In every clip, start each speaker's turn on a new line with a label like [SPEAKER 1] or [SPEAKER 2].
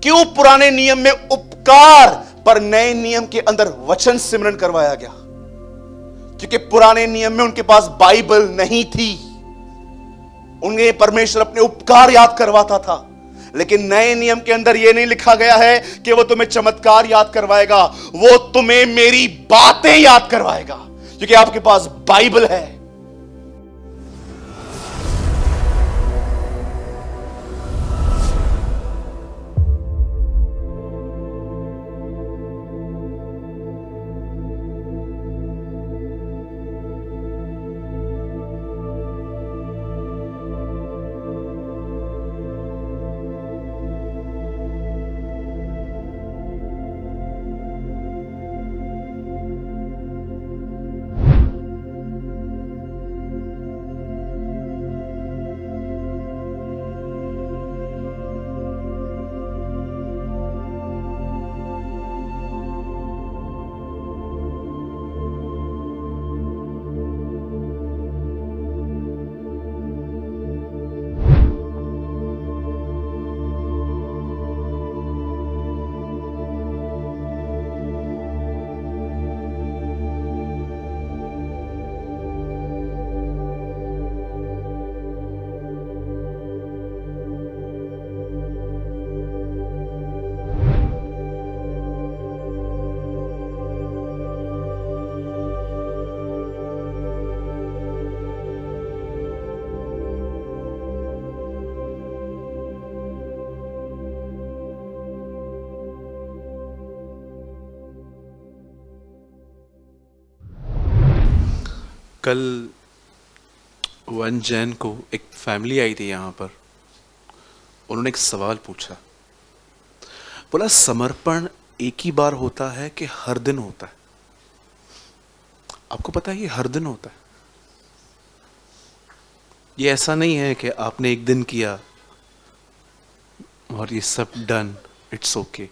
[SPEAKER 1] क्यों पुराने नियम में उपकार पर नए नियम के अंदर वचन सिमरन करवाया गया? क्योंकि पुराने नियम में उनके पास बाइबल नहीं थी, उन्हें परमेश्वर अपने उपकार याद करवाता था। लेकिन नए नियम के अंदर यह नहीं लिखा गया है कि वो तुम्हें चमत्कार याद करवाएगा, वो तुम्हें मेरी बातें याद करवाएगा, क्योंकि आपके पास बाइबल है।
[SPEAKER 2] कल 1 जैन को एक फैमिली आई थी यहाँ पर। उन्होंने एक सवाल पूछा, बोला समर्पण एक ही बार होता है कि हर दिन होता है? आपको पता है ये हर दिन होता है। ये ऐसा नहीं है कि आपने एक दिन किया और ये सब डन, इट्स ओके।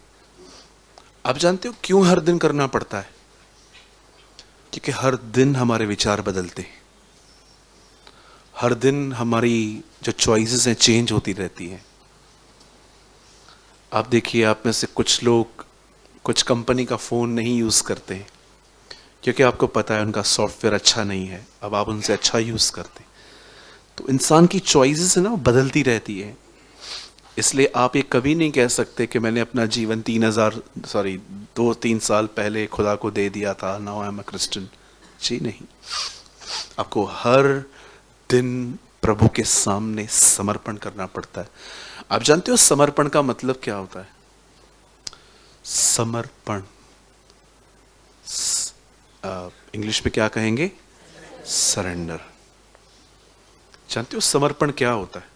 [SPEAKER 2] आप जानते हो क्यों हर दिन करना पड़ता है? क्योंकि हर दिन हमारे विचार बदलते हैं, हर दिन हमारी जो चॉइसेस हैं चेंज होती रहती हैं। आप देखिए, आप में से कुछ लोग कुछ कंपनी का फ़ोन नहीं यूज़ करते हैं क्योंकि आपको पता है उनका सॉफ्टवेयर अच्छा नहीं है, अब आप उनसे अच्छा यूज़ करते हैं। तो इंसान की चॉइसेस है ना, वो बदलती रहती है। इसलिए आप ये कभी नहीं कह सकते कि मैंने अपना जीवन 2-3 साल पहले खुदा को दे दिया था, now I am a Christian. जी नहीं, आपको हर दिन प्रभु के सामने समर्पण करना पड़ता है। आप जानते हो समर्पण का मतलब क्या होता है? समर्पण इंग्लिश में क्या कहेंगे? सरेंडर। जानते हो समर्पण क्या होता है?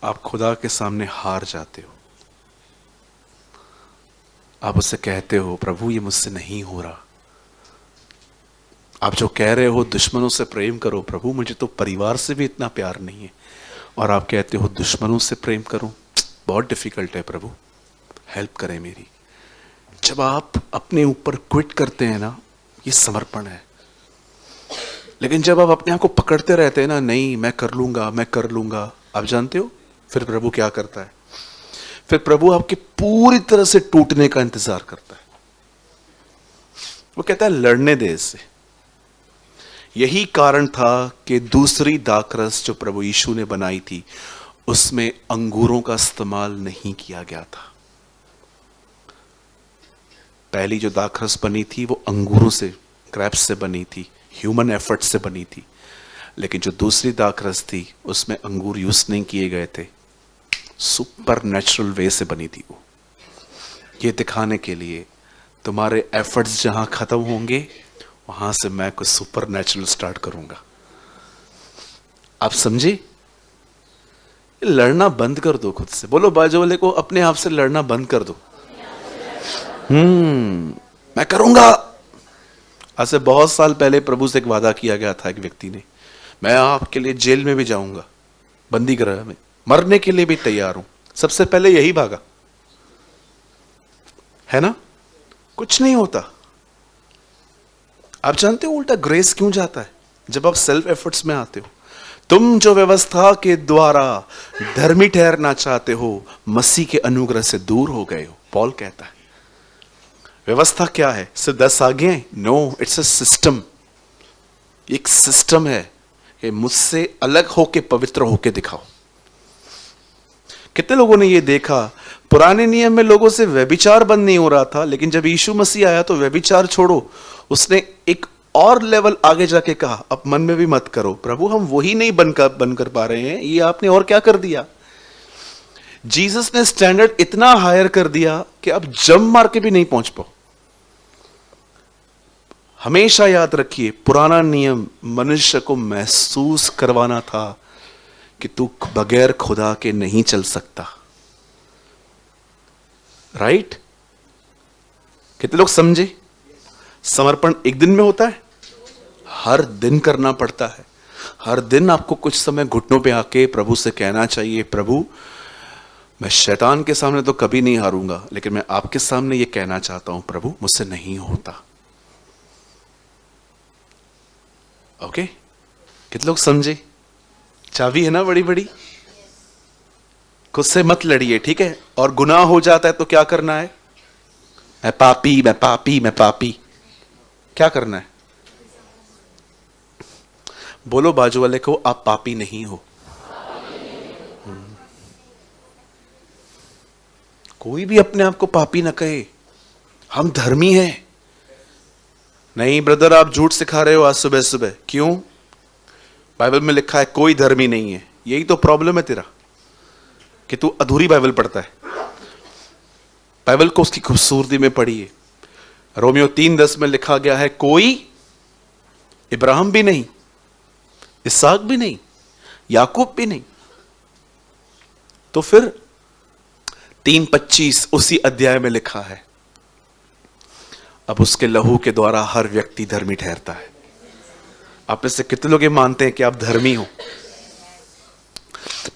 [SPEAKER 2] आप खुदा के सामने हार जाते हो, आप उससे कहते हो प्रभु ये मुझसे नहीं हो रहा। आप जो कह रहे हो दुश्मनों से प्रेम करो, प्रभु मुझे तो परिवार से भी इतना प्यार नहीं है, और आप कहते हो दुश्मनों से प्रेम करूं, बहुत डिफिकल्ट है प्रभु, हेल्प करें मेरी। जब आप अपने ऊपर क्विट करते हैं ना, ये समर्पण है। लेकिन जब आप अपने आप को पकड़ते रहते हैं ना, नहीं मैं कर लूंगा, मैं कर लूंगा, आप जानते हो फिर प्रभु क्या करता है? फिर प्रभु आपके पूरी तरह से टूटने का इंतजार करता है। वो कहता है लड़ने दे इससे। यही कारण था कि दूसरी दाखरस जो प्रभु यीशु ने बनाई थी उसमें अंगूरों का इस्तेमाल नहीं किया गया था। पहली जो दाखरस बनी थी वो अंगूरों से, ग्रेप्स से बनी थी, ह्यूमन एफर्ट से बनी थी। लेकिन जो दूसरी दाखरस थी उसमें अंगूर यूज नहीं किए गए थे, सुपर नेचुरल वे से बनी थी वो। ये दिखाने के लिए तुम्हारे एफर्ट्स जहां खत्म होंगे वहां से मैं कुछ सुपर नेचुरल स्टार्ट करूंगा। आप समझे? लड़ना बंद कर दो खुद से। बोलो बाजू वाले को, अपने आप से लड़ना बंद कर दो। मैं करूंगा। आज से बहुत साल पहले प्रभु से एक वादा किया गया था एक व्यक्ति ने, मैं आपके लिए जेल में भी जाऊंगा, बंदी गृह में, मरने के लिए भी तैयार हूं। सबसे पहले यही भागा, है ना? कुछ नहीं होता। आप जानते हो उल्टा ग्रेस क्यों जाता है? जब आप सेल्फ एफर्ट्स में आते हो तुम जो व्यवस्था के द्वारा धर्मी ठहरना चाहते हो, मसीह के अनुग्रह से दूर हो गए हो। पॉल कहता है व्यवस्था क्या है? सिर्फ 10 आज्ञाएं? No, it's a system. एक सिस्टम है कि मुझसे अलग होके पवित्र होके दिखाओ। कितने लोगों ने ये देखा, पुराने नियम में लोगों से व्यभिचार बंद नहीं हो रहा था, लेकिन जब यीशु मसीह आया तो व्यभिचार छोड़ो, उसने एक और लेवल आगे जाके कहा अब मन में भी मत करो। प्रभु हम वही नहीं बन कर पा रहे हैं, ये आपने और क्या कर दिया। जीसस ने स्टैंडर्ड इतना हायर कर दिया कि अब जम मार के भी नहीं पहुंच पाओ। हमेशा याद रखिए, पुराना नियम मनुष्य को महसूस करवाना था कि तू बगैर खुदा के नहीं चल सकता। राइट? कितने लोग समझे? समर्पण एक दिन में होता है? हर दिन करना पड़ता है। हर दिन आपको कुछ समय घुटनों पे आके प्रभु से कहना चाहिए, प्रभु मैं शैतान के सामने तो कभी नहीं हारूंगा, लेकिन मैं आपके सामने ये कहना चाहता हूं, प्रभु मुझसे नहीं होता। ओके? कितने लोग समझे? चाबी है ना बड़ी बड़ी। खुद से मत लड़िए, ठीक है? और गुनाह हो जाता है तो क्या करना है? मैं पापी, मैं पापी, मैं पापी। क्या करना है? बोलो बाजू वाले को, आप पापी नहीं हो। कोई भी अपने आप को पापी ना कहे, हम धर्मी हैं। नहीं ब्रदर, आप झूठ सिखा रहे हो आज सुबह सुबह। क्यों? बाइबल में लिखा है कोई धर्मी नहीं है। यही तो प्रॉब्लम है तेरा कि तू अधूरी बाइबल पढ़ता है। बाइबल को उसकी खूबसूरती में पढ़िए। रोमियो 3:10 में लिखा गया है कोई इब्राहिम भी नहीं, इसहाक भी नहीं, याकूब भी नहीं। तो फिर 3:25 उसी अध्याय में लिखा है अब उसके लहू के द्वारा हर व्यक्ति धर्मी ठहरता है। आप में से कितने लोग ये मानते हैं कि आप धर्मी हो?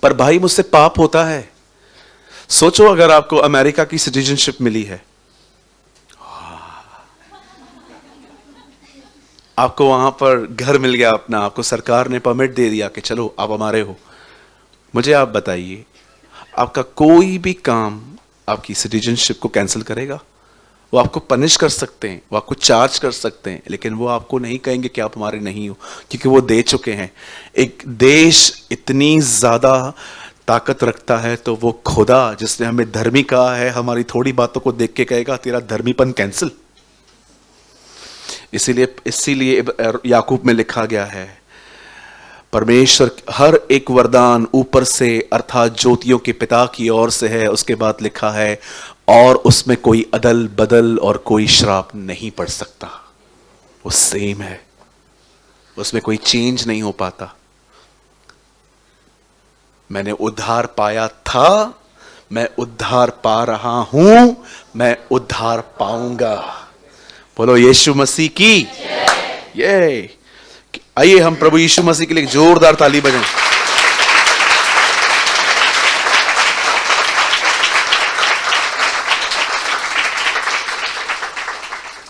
[SPEAKER 2] पर भाई मुझसे पाप होता है। सोचो अगर आपको अमेरिका की सिटीजनशिप मिली है, आपको वहां पर घर मिल गया अपना, आपको सरकार ने परमिट दे दिया कि चलो आप हमारे हो। मुझे आप बताइए, आपका कोई भी काम आपकी सिटीजनशिप को कैंसिल करेगा? वो आपको पनिश कर सकते हैं, वो आपको चार्ज कर सकते हैं, लेकिन वो आपको नहीं कहेंगे कि आप हमारे नहीं हो, क्योंकि वो दे चुके हैं। एक देश इतनी ज्यादा ताकत रखता है तो वो खुदा जिसने हमें धर्मी कहा है, हमारी थोड़ी बातों को देख के कहेगा तेरा धर्मीपन कैंसिल। इसीलिए याकूब में लिखा गया है परमेश्वर हर एक वरदान ऊपर से अर्थात ज्योतियों के पिता की ओर से है। उसके बाद लिखा है और उसमें कोई अदल बदल और कोई श्राप नहीं पड़ सकता। वो सेम है, उसमें कोई चेंज नहीं हो पाता। मैंने उद्धार पाया था, मैं उद्धार पा रहा हूं, मैं उद्धार पाऊंगा। बोलो यीशु मसीह की ये। आइए हम प्रभु यीशु मसीह के लिए जोरदार ताली बजाएं।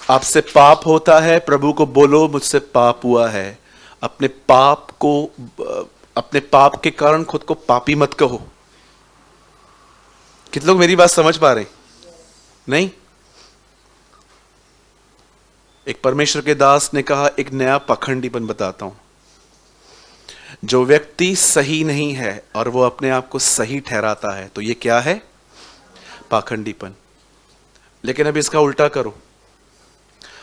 [SPEAKER 2] आपसे पाप होता है, प्रभु को बोलो मुझसे पाप हुआ है। अपने पाप के कारण खुद को पापी मत कहो। कितने लोग मेरी बात समझ पा रहे? नहीं? एक परमेश्वर के दास ने कहा, एक नया पाखंडीपन बताता हूं। जो व्यक्ति सही नहीं है और वो अपने आप को सही ठहराता है तो ये क्या है? पाखंडीपन। लेकिन अब इसका उल्टा करो,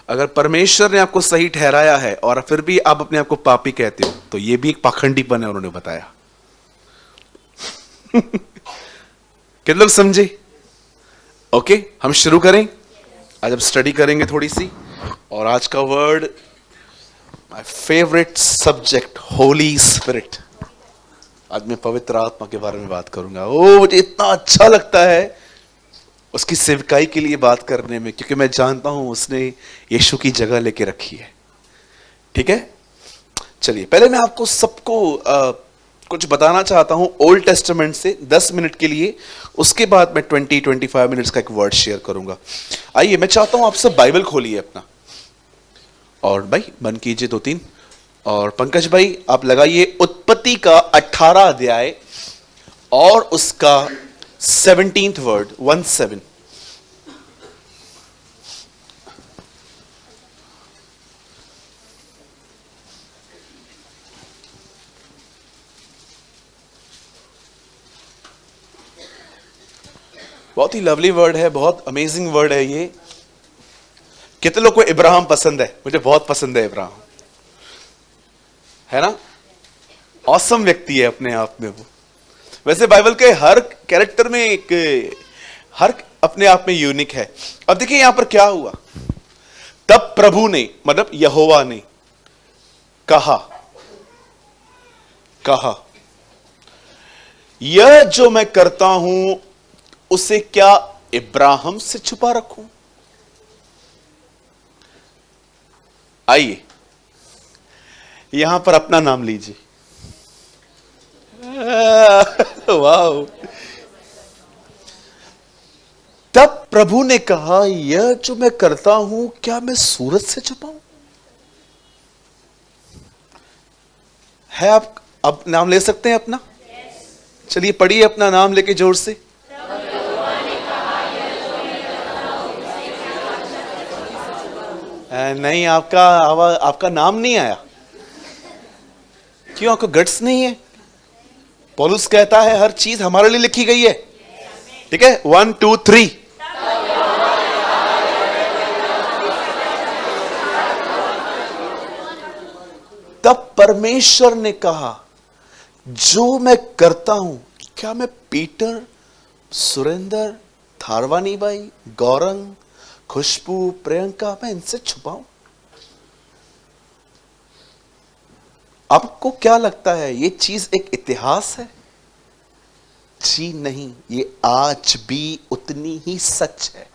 [SPEAKER 2] अगर परमेश्वर ने आपको सही ठहराया है और फिर भी आप अपने आप को पापी कहते हो तो ये भी एक पाखंडीपन है, उन्होंने बताया। कितने लोग समझे? ओके, हम शुरू करें। आज हम स्टडी करेंगे थोड़ी सी, और आज का word my favourite subject Holi spirit. आज मैं पवित्र आत्मा के बारे में बात करूंगा। मुझे इतना अच्छा लगता है उसकी सेवकाई के लिए बात करने में, क्योंकि मैं जानता हूं उसने यीशु की जगह लेके रखी है। ठीक है, चलिए पहले मैं आपको सबको कुछ बताना चाहता हूं ओल्ड टेस्टामेंट से 10 मिनट के लिए। उसके बाद मैं 20-25 मिनट्स का एक वर्ड शेयर करूंगा। आइए, मैं चाहता हूं आप सब बाइबल खोलिए अपना, और भाई बंद कीजिए 2-3, और पंकज भाई आप लगाइए उत्पत्ति का 18 अध्याय और उसका 17th वर्ड 17। बहुत ही लवली वर्ड है, बहुत अमेजिंग वर्ड है ये। कितने लोग को इब्राहिम पसंद है? मुझे बहुत पसंद है इब्राहिम, है ना? ऑसम व्यक्ति है अपने आप में वो। वैसे बाइबल के हर कैरेक्टर में हर अपने आप में यूनिक है। अब देखिए यहां पर क्या हुआ। तब प्रभु ने, मतलब यहोवा ने कहा यह जो मैं करता हूं उसे क्या इब्राहिम से छुपा रखूं? आइए यहां पर अपना नाम लीजिए। वाह। तब प्रभु ने कहा यह जो मैं करता हूं क्या मैं सूरज से छुपाऊं? है आप अब नाम ले सकते हैं अपना? चलिए पढ़िए अपना नाम लेके जोर से। नहीं, आपका नाम नहीं आया। क्यों? आपको गट्स नहीं है? पौलुस कहता है हर चीज हमारे लिए लिखी गई है। ठीक है, 1 2 3। तब परमेश्वर ने कहा जो मैं करता हूं क्या मैं पीटर, सुरेंद्र, थारवानी भाई, गौरंग, खुशबू, प्रियंका, मैं इनसे छुपाऊं? आपको क्या लगता है ये चीज एक इतिहास है? जी नहीं, ये आज भी उतनी ही सच है।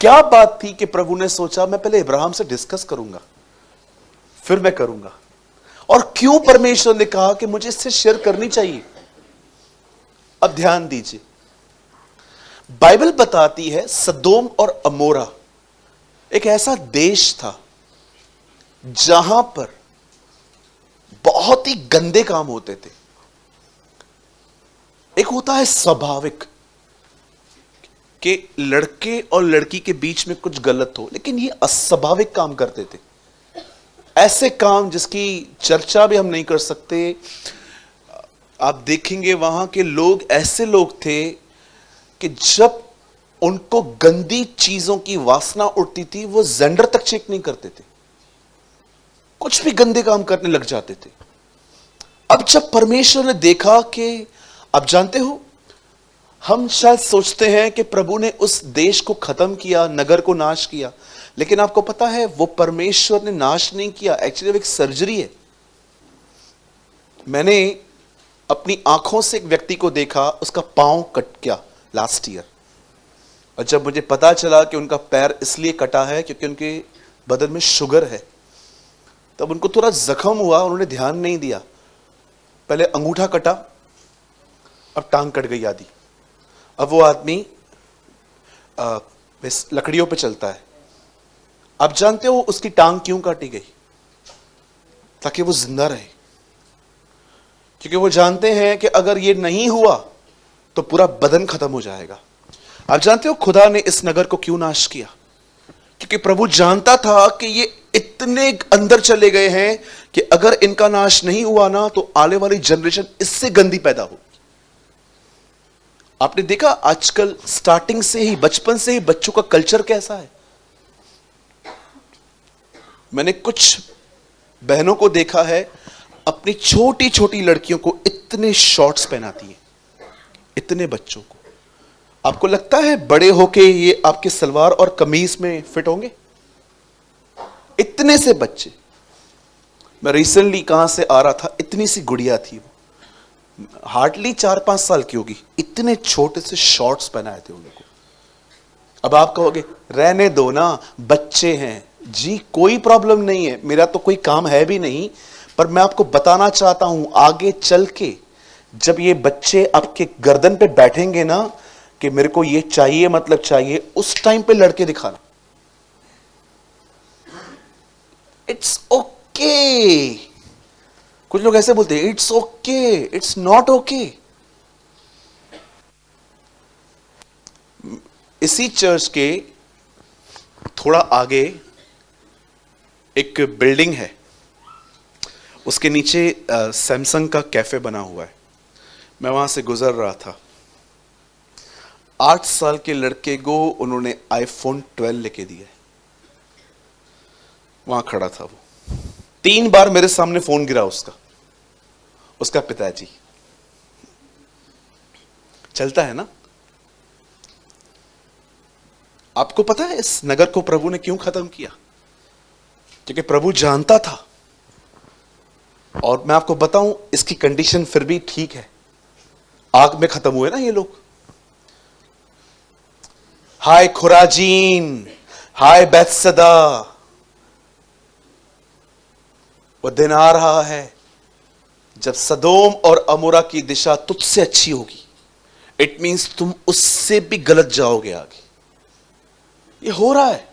[SPEAKER 2] क्या बात थी कि प्रभु ने सोचा मैं पहले इब्राहिम से डिस्कस करूंगा फिर मैं करूंगा, और क्यों परमेश्वर ने कहा कि मुझे इससे शेयर करनी चाहिए? अब ध्यान दीजिए, बाइबल बताती है सदोम और अमोरा एक ऐसा देश था जहां पर बहुत ही गंदे काम होते थे। एक होता है स्वाभाविक कि लड़के और लड़की के बीच में कुछ गलत हो, लेकिन ये अस्वाभाविक काम करते थे। ऐसे काम जिसकी चर्चा भी हम नहीं कर सकते। आप देखेंगे वहां के लोग ऐसे लोग थे कि जब उनको गंदी चीजों की वासना उठती थी वो जेंडर तक चेक नहीं करते थे, कुछ भी गंदे काम करने लग जाते थे। अब जब परमेश्वर ने देखा कि, अब जानते हो, हम शायद सोचते हैं कि प्रभु ने उस देश को खत्म किया, नगर को नाश किया, लेकिन आपको पता है वो परमेश्वर ने नाश नहीं किया। एक्चुअली एक सर्जरी है। मैंने अपनी आंखों से एक व्यक्ति को देखा, उसका पांव कट गया लास्ट ईयर, और जब मुझे पता चला कि उनका पैर इसलिए कटा है क्योंकि उनके बदन में शुगर है, तब उनको थोड़ा जख्म हुआ, उन्होंने ध्यान नहीं दिया। पहले अंगूठा कटा, अब टांग कट गई आधी। अब वो आदमी लकड़ियों पे चलता है। अब जानते हो उसकी टांग क्यों काटी गई? ताकि वो जिंदा रहे, क्योंकि वो जानते हैं कि अगर ये नहीं हुआ तो पूरा बदन खत्म हो जाएगा। आप जानते हो खुदा ने इस नगर को क्यों नाश किया? क्योंकि प्रभु जानता था कि ये इतने अंदर चले गए हैं कि अगर इनका नाश नहीं हुआ ना तो आने वाली जनरेशन इससे गंदी पैदा होगी। आपने देखा आजकल स्टार्टिंग से ही, बचपन से ही बच्चों का कल्चर कैसा है। मैंने कुछ बहनों को देखा है, अपनी छोटी छोटी लड़कियों को इतने शॉर्ट्स पहनाती हैं, इतने बच्चों को। आपको लगता है बड़े होके ये आपके सलवार और कमीज में फिट होंगे? इतने से बच्चे। मैं रिसेंटली कहां से आ रहा था, इतनी सी गुड़िया थी, वो हार्डली 4-5 साल की होगी, इतने छोटे से शॉर्ट्स पहनाए थे उनको। अब आप कहोगे रहने दो ना, बच्चे हैं। जी कोई प्रॉब्लम नहीं है, मेरा तो कोई काम है भी नहीं, पर मैं आपको बताना चाहता हूं आगे चल के जब ये बच्चे आपके गर्दन पे बैठेंगे ना कि मेरे को ये चाहिए, मतलब चाहिए, उस टाइम पे लड़के दिखाना। It's okay okay. कुछ लोग ऐसे बोलते हैं it's okay, it's not okay. इसी चर्च के थोड़ा आगे एक बिल्डिंग है, उसके नीचे सैमसंग का कैफे बना हुआ है। मैं वहां से गुजर रहा था, 8 साल के लड़के को उन्होंने आईफोन 12 लेके दिया। वहां खड़ा था वो, 3 बार मेरे सामने फोन गिरा उसका पिताजी। चलता है ना। आपको पता है इस नगर को प्रभु ने क्यों खत्म किया? क्योंकि प्रभु जानता था, और मैं आपको बताऊं इसकी कंडीशन फिर भी ठीक है। आग में खत्म हुए ना ये लोग। हाय खुराजीन, हाय बैतसदा, वो दिन आ रहा है जब सदोम और अमोरा की दिशा तुझसे अच्छी होगी। इट मींस तुम उससे भी गलत जाओगे आगे। ये हो रहा है।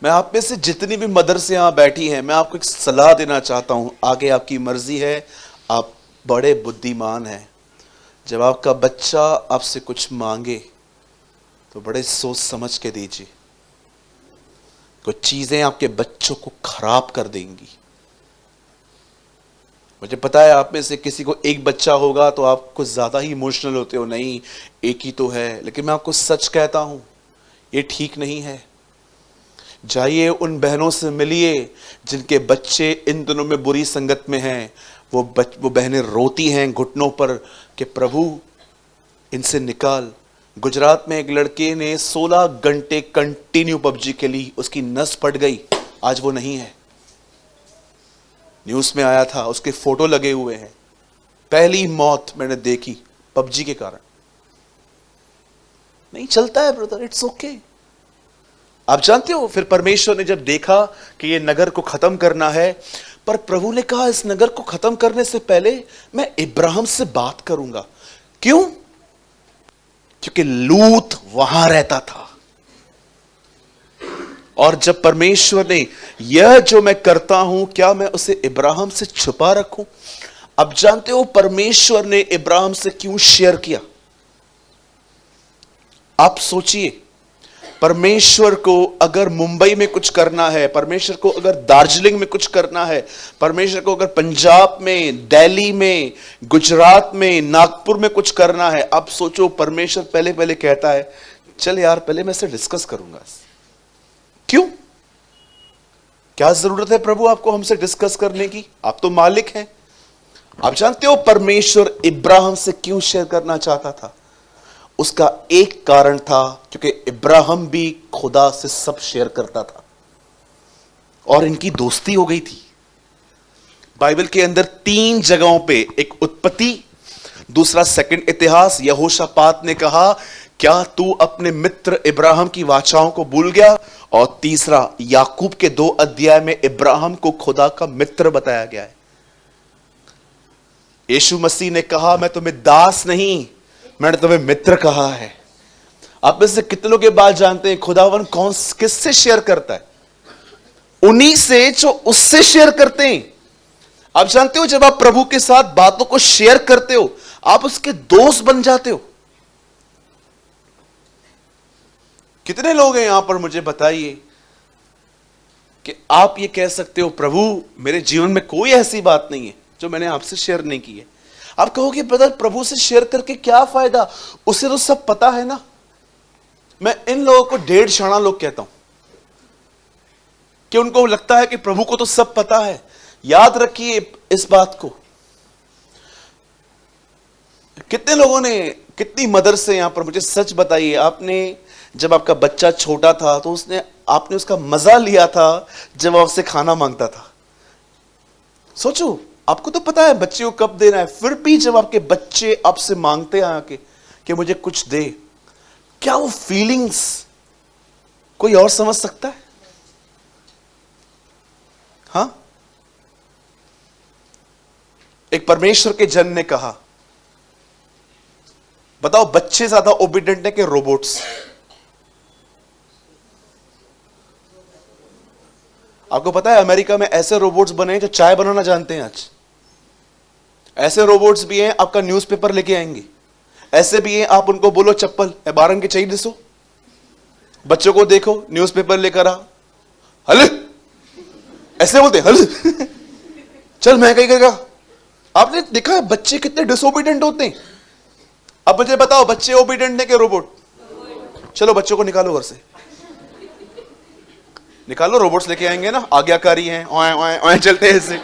[SPEAKER 2] मैं आप में से जितनी भी मदरसे यहां बैठी हैं, मैं आपको एक सलाह देना चाहता हूं। आगे आपकी मर्जी है, आप बड़े बुद्धिमान हैं। जब आपका बच्चा आपसे कुछ मांगे तो बड़े सोच समझ के दीजिए। कुछ चीजें आपके बच्चों को खराब कर देंगी। मुझे पता है आप में से किसी को एक बच्चा होगा तो आप कुछ ज्यादा ही इमोशनल होते हो, नहीं एक ही तो है। लेकिन मैं आपको सच कहता हूं, ये ठीक नहीं है। जाइए उन बहनों से मिलिए जिनके बच्चे इन दिनों में बुरी संगत में हैं। वो बहनें रोती हैं घुटनों पर कि प्रभु इनसे निकाल। गुजरात में एक लड़के ने 16 घंटे कंटिन्यू पबजी खेली, उसकी नस फट गई, आज वो नहीं है। न्यूज में आया था, उसके फोटो लगे हुए हैं। पहली मौत मैंने देखी पबजी के कारण। नहीं चलता है ब्रदर, इट्स ओके। आप जानते हो फिर परमेश्वर ने जब देखा कि ये नगर को खत्म करना है, पर प्रभु ने कहा इस नगर को खत्म करने से पहले मैं इब्राहिम से बात करूंगा। क्यों? क्योंकि लूत वहां रहता था। और जब परमेश्वर ने यह जो मैं करता हूं, क्या मैं उसे इब्राहिम से छुपा रखूं? अब जानते हो परमेश्वर ने इब्राहिम से क्यों शेयर किया? आप सोचिए, परमेश्वर को अगर मुंबई में कुछ करना है, परमेश्वर को अगर दार्जिलिंग में कुछ करना है, परमेश्वर को अगर पंजाब में, दिल्ली में, गुजरात में, नागपुर में कुछ करना है, आप सोचो परमेश्वर पहले पहले कहता है चल यार पहले मैं इसे डिस्कस करूंगा। क्यों? क्या जरूरत है प्रभु आपको हमसे डिस्कस करने की? आप तो मालिक हैं। आप जानते हो परमेश्वर इब्राहिम से क्यों शेयर करना चाहता था? उसका एक कारण था, क्योंकि इब्राहिम भी खुदा से सब शेयर करता था और इनकी दोस्ती हो गई थी। बाइबल के अंदर 3 जगहों पे, एक उत्पत्ति, दूसरा सेकंड इतिहास, यहोशापात ने कहा क्या तू अपने मित्र इब्राहिम की वाचाओं को भूल गया, और तीसरा याकूब के 2 अध्याय में इब्राहिम को खुदा का मित्र बताया गया है। यीशु मसीह ने कहा मैं तुम्हें दास नहीं, मैंने तुम्हें मित्र कहा है। आप में से कितने लोग ये बात जानते हैं खुदावन कौन किससे शेयर करता है? उन्हीं से जो उससे शेयर करते हैं। आप जानते हो जब आप प्रभु के साथ बातों को शेयर करते हो, आप उसके दोस्त बन जाते हो। कितने लोग हैं यहां पर, मुझे बताइए कि आप ये कह सकते हो प्रभु मेरे जीवन में कोई ऐसी बात नहीं है जो मैंने आपसे शेयर नहीं की है। आप कहोगे ब्रदर प्रभु से शेयर करके क्या फायदा, उसे तो सब पता है ना। मैं इन लोगों को 1.5 शाना लोग कहता हूं कि उनको लगता है कि प्रभु को तो सब पता है। याद रखिए इस बात को। कितने लोगों ने, कितनी मदरसे यहां पर, मुझे सच बताइए, आपने जब आपका बच्चा छोटा था तो आपने उसका मजा लिया था जब आपसे खाना मांगता था। सोचो, आपको तो पता है बच्चे को कब देना है, फिर भी जब आपके बच्चे आपसे मांगते हैं आके कि मुझे कुछ दे, क्या वो फीलिंग्स कोई और समझ सकता है? हां, एक परमेश्वर के जन ने कहा बताओ बच्चे ज्यादा ओबीडिएंट है कि रोबोट्स?
[SPEAKER 1] आपको पता है अमेरिका में ऐसे रोबोट्स बने हैं जो चाय बनाना जानते हैं आज। ऐसे रोबोट्स भी हैं आपका न्यूज़पेपर लेके आएंगे। ऐसे भी हैं आप उनको बोलो चप्पल बारन के चाहिए दिसो, बच्चों को देखो न्यूज़पेपर लेकर आ, हल ऐसे बोलते हल चल मैं कहीं करेगा। आपने देखा है बच्चे कितने डिसोबीडेंट होते हैं। अब मुझे बताओ बच्चे ओबीडेंट है कि रोबोट? चलो बच्चों को निकालो घर से, निकालो, रोबोट्स लेके आएंगे ना, आज्ञाकारी हैं, ओए ओए ओए चलते हैं ऐसे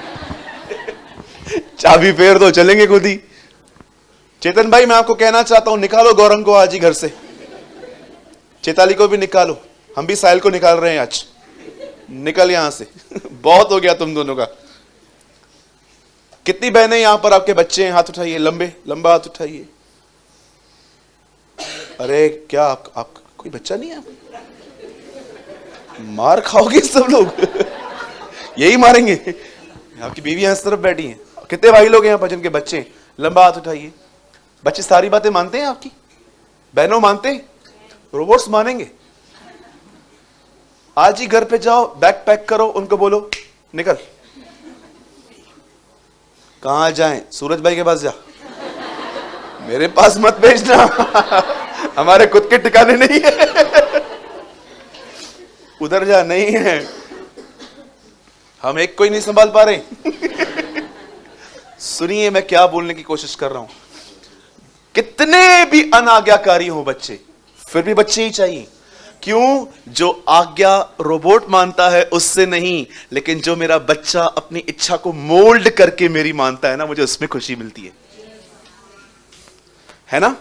[SPEAKER 1] चाबी फेर दो चलेंगे खुद ही। चेतन भाई मैं आपको कहना चाहता हूं निकालो गौरंग को आज ही घर से, चेताली को भी निकालो, हम भी साहिल को निकाल रहे हैं आज, निकल यहां से बहुत हो गया तुम दोनों का। कितनी बहनें यहां पर आपके बच्चे हैं? हाथ उठाइए, लंबा हाथ उठाइए। अरे क्या आप कोई बच्चा नहीं है? मार खाओगे सब लोग यही मारेंगे। आपकी बीवी यहां इस तरफ बैठी है। कितने भाई लोग हैं यहां पर जिनके बच्चे हैं? लंबा हाथ उठाइए। बच्चे सारी बातें मानते हैं आपकी? बहनों मानते हैं? रोबोट्स मानेंगे? आज ही घर पे जाओ, बैग पैक करो, उनको बोलो निकल। कहां जाएं? सूरज भाई के पास जा, मेरे पास मत भेजना हमारे खुद के ठिकाने नहीं है उधर जा, नहीं है, हम एक कोई नहीं संभाल पा रहे सुनिए मैं क्या बोलने की कोशिश कर रहा हूं। कितने भी अनाज्ञाकारी हो बच्चे, फिर भी बच्चे ही चाहिए। क्यों? जो आज्ञा रोबोट मानता है उससे नहीं, लेकिन जो मेरा बच्चा अपनी इच्छा को मोल्ड करके मेरी मानता है ना, मुझे उसमें खुशी मिलती है ना?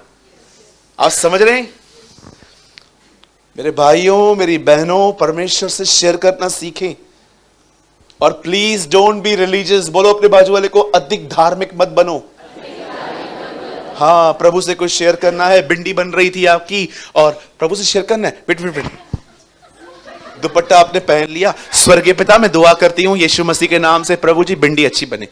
[SPEAKER 1] आप समझ रहे हैं? मेरे भाइयों मेरी बहनों, परमेश्वर से शेयर करना सीखें। और प्लीज डोंट बी रिलीजियस। बोलो अपने बाजू वाले को, अधिक धार्मिक मत बनो। हाँ, प्रभु से कुछ शेयर करना है, बिंडी बन रही थी आपकी और प्रभु से शेयर करना है, वेट दुपट्टा आपने पहन लिया, स्वर्गीय पिता मैं दुआ करती हूं यीशु मसीह के नाम से, प्रभु जी बिंडी अच्छी बने।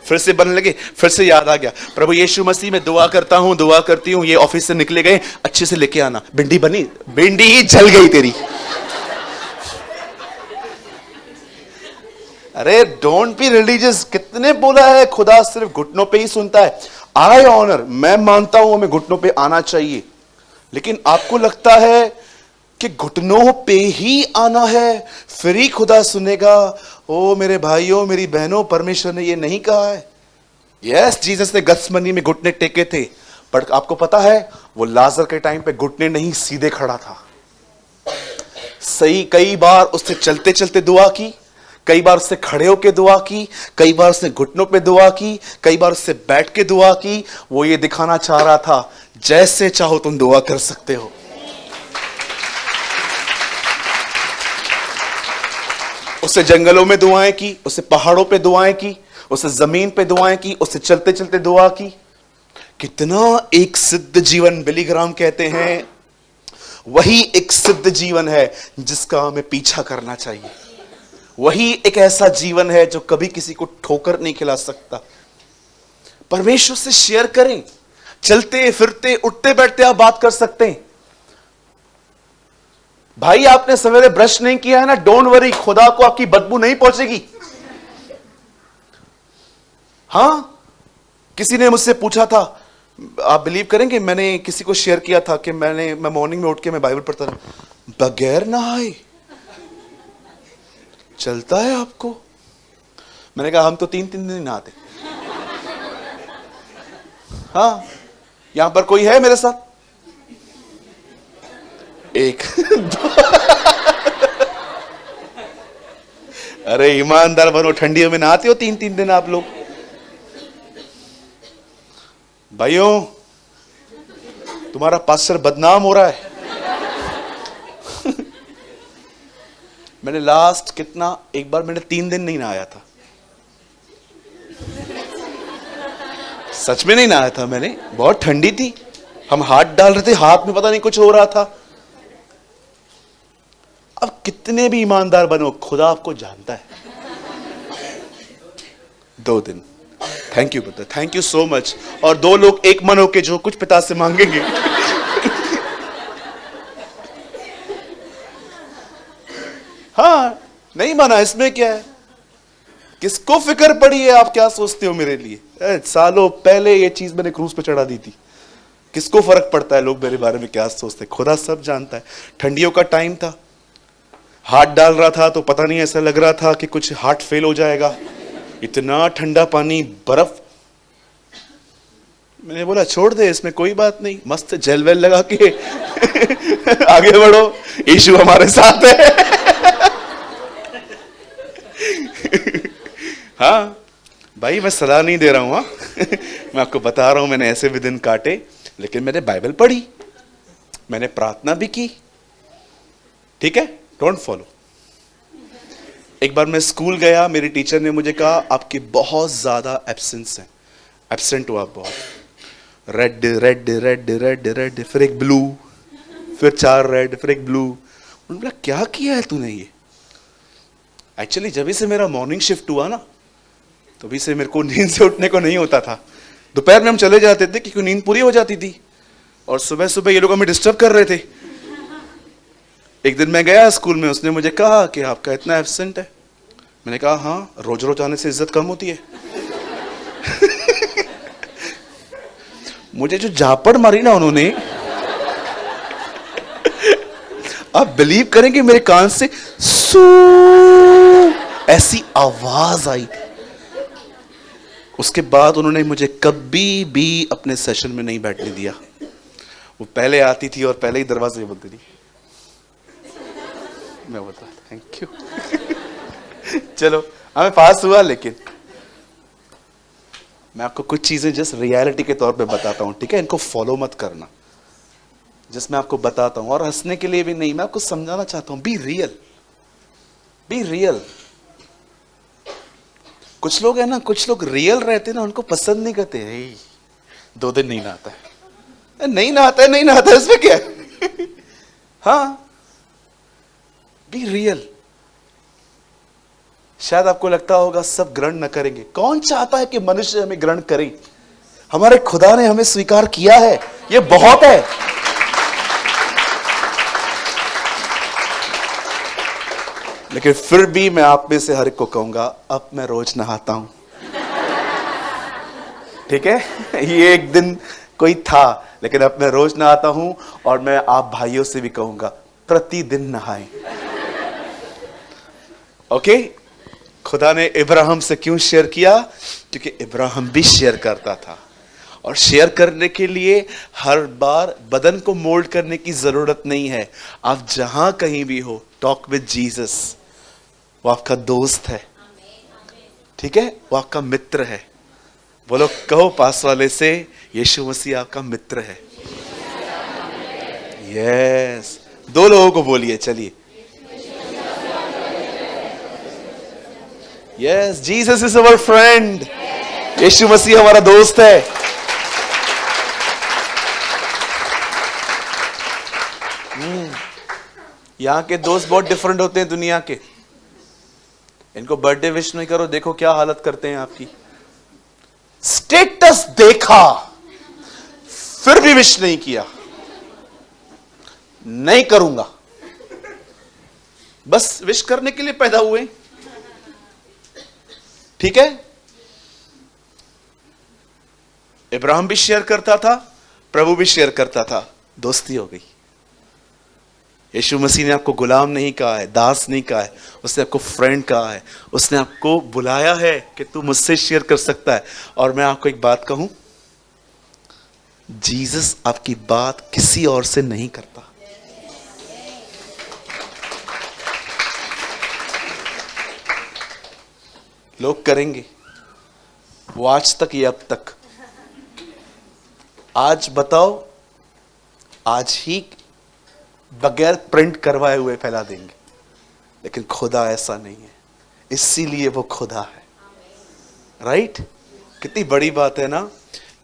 [SPEAKER 1] फिर से बनने लगे, फिर से याद आ गया, प्रभु यीशु मसीह मैं दुआ करती हूं ये ऑफिस से निकले गए अच्छे से लेके आना, बिंडी बनी, बिंडी ही जल गई तेरी। अरे डोंट बी रिलीजियस। कितने बोला है, खुदा सिर्फ घुटनों पे ही सुनता है। आई ऑनर, मैं मानता हूं हमें घुटनों पे आना चाहिए, लेकिन आपको लगता है कि घुटनों पे ही आना है फिर ही खुदा सुनेगा? ओ मेरे भाइयों मेरी बहनों, परमेश्वर ने ये नहीं कहा है। यस, जीसस ने गत्समनी में घुटने टेके थे, पर आपको पता है वो लाजर के टाइम पे घुटने नहीं सीधे खड़ा था। सही, कई बार उससे चलते चलते दुआ की, कई बार उससे खड़े होकर दुआ की, कई बार उसने घुटनों पे दुआ की, कई बार उससे बैठ के दुआ की। वो ये दिखाना चाह रहा था जैसे चाहो तुम दुआ कर सकते हो। उससे जंगलों में दुआएं की, उससे पहाड़ों पे दुआएं की, उससे जमीन पे दुआएं की, उससे चलते चलते दुआ की। कितना एक सिद्ध जीवन, बिली ग्राम कहते हैं वही एक सिद्ध जीवन है जिसका हमें पीछा करना चाहिए। वही एक ऐसा जीवन है जो कभी किसी को ठोकर नहीं खिला सकता। परमेश्वर से शेयर करें, चलते फिरते उठते बैठते आप बात कर सकते हैं। भाई आपने सवेरे ब्रश नहीं किया है ना, डोंट वरी, खुदा को आपकी बदबू नहीं पहुंचेगी। हां, किसी ने मुझसे पूछा था, आप बिलीव करेंगे, मैंने किसी को शेयर किया था कि मैं मॉर्निंग में उठ के मैं बाइबल पढ़ता था, बगैर नहाए चलता है आपको? मैंने कहा हम तो 3-3 दिन नहाते। हाँ, यहां पर कोई है मेरे साथ? एक अरे ईमानदार बनो, ठंडियों में नहाते हो 3-3 दिन आप लोग? भाइयों तुम्हारा पास्टर बदनाम हो रहा है। मैंने लास्ट कितना, एक बार मैंने 3 दिन नहीं नहाया था, सच में नहीं नहाया था मैंने, बहुत ठंडी थी, हम हाथ डाल रहे थे, हाथ में पता नहीं कुछ हो रहा था। अब कितने भी ईमानदार बनो, खुदा आपको जानता है। 2 दिन, thank you brother, thank you so much. और 2 लोग एक मन होके जो कुछ पिता से मांगेंगे हाँ, नहीं माना, इसमें क्या है? किसको फिक्र पड़ी है? आप क्या सोचते हो मेरे लिए? सालों पहले ये चीज मैंने क्रूज पे चढ़ा दी थी। किसको फर्क पड़ता है लोग मेरे बारे में क्या सोचते? खुदा सब जानता है। ठंडियों का टाइम था, हाथ डाल रहा था तो पता नहीं ऐसा लग रहा था कि कुछ हार्ट फेल हो जाएगा, इतना ठंडा पानी, बर्फ। मैंने बोला छोड़ दे, इसमें कोई बात नहीं, मस्त जेल वेल लगा के आगे बढ़ो, यीशु हमारे साथ है। हाँ भाई, मैं सलाह नहीं दे रहा हूं, हाँ। मैं आपको बता रहा हूं, मैंने ऐसे भी दिन काटे, लेकिन मैंने बाइबल पढ़ी, मैंने प्रार्थना भी की, ठीक है? Don't follow. एक बार मैं स्कूल गया, मेरी टीचर ने मुझे कहा आपकी बहुत ज्यादा एब्सेंस है, एब्सेंट हो आप बहुत। Red red red red red, फिर एक ब्लू, फिर 4 रेड, फिर एक ब्लू। उन्होंने बोला क्या किया है तूने ये? एक्चुअली जब से मेरा मॉर्निंग शिफ्ट हुआ ना, तभी से मेरे को नींद से उठने को नहीं होता था। दोपहर में हम चले जाते थे क्योंकि नींद पूरी हो जाती थी, और सुबह सुबह ये लोग हमें डिस्टर्ब कर रहे थे। एक दिन मैं गया स्कूल में, उसने मुझे कहा कि आपका इतना एब्सेंट है। मैंने कहा हाँ, रोज रोज आने से इज्जत कम होती है। मुझे जो झापड़ मारी ना उन्होंने, आप बिलीव करेंगे मेरे कान से सू ऐसी आवाज आई। उसके बाद उन्होंने मुझे कभी भी अपने सेशन में नहीं बैठने दिया। वो पहले आती थी और पहले ही दरवाजे में बोलती थी। मैं बोलता थैंक यू। चलो हमें पास हुआ, लेकिन मैं आपको कुछ चीजें जस्ट रियलिटी के तौर पे बताता हूं, ठीक है? इनको फॉलो मत करना, जिस मैं आपको बताता हूं, और हंसने के लिए भी नहीं, मैं आपको समझाना चाहता हूं। Be real, be real. कुछ लोग है ना, कुछ लोग रियल रहते ना, उनको पसंद नहीं करते। 2 दिन नहीं नहाता है, नहीं नहाता है, नहीं नहाता है, इसमें क्या है? हाँ, बी रियल। शायद आपको लगता होगा सब ग्रहण न करेंगे। कौन चाहता है कि मनुष्य हमें ग्रहण करे? हमारे खुदा ने हमें स्वीकार किया है, ये बहुत है। लेकिन फिर भी मैं आप में से हर एक को कहूंगा, अब मैं रोज नहाता हूं, ठीक है? ये एक दिन कोई था, लेकिन अब मैं रोज नहाता हूं, और मैं आप भाइयों से भी कहूंगा प्रतिदिन नहाएं। ओके? खुदा ने इब्राहिम से क्यों शेयर किया? क्योंकि इब्राहिम भी शेयर करता था, और शेयर करने के लिए हर बार बदन को मोल्ड करने की जरूरत नहीं है। आप जहां कहीं भी हो, टॉक विद जीसस। वो आपका दोस्त है, ठीक है? वो आपका मित्र है। बोलो, कहो पास वाले से, यीशु मसीह आपका मित्र है। यस, 2 लोगों को बोलिए, चलिए। Yes, Jesus is our friend. Yeshu Masih हमारा दोस्त है। यहां के दोस्त बहुत डिफरेंट होते हैं दुनिया के। इनको बर्थडे विश नहीं करो, देखो क्या हालत करते हैं आपकी। स्टेटस देखा फिर भी विश नहीं किया, नहीं करूंगा, बस विश करने के लिए पैदा हुए, ठीक है? इब्राहिम भी शेयर करता था, प्रभु भी शेयर करता था, दोस्ती हो गई। यीशु मसीह ने आपको गुलाम नहीं कहा है, दास नहीं कहा है, उसने आपको फ्रेंड कहा है। उसने आपको बुलाया है कि तू मुझसे शेयर कर सकता है। और मैं आपको एक बात कहूं, जीसस आपकी बात किसी और से नहीं करता। लोग करेंगे, वो आज तक या अब तक। आज बताओ, आज ही बगैर प्रिंट करवाए हुए फैला देंगे, लेकिन खुदा ऐसा नहीं है, इसीलिए वो खुदा है। राइट? कितनी बड़ी बात है ना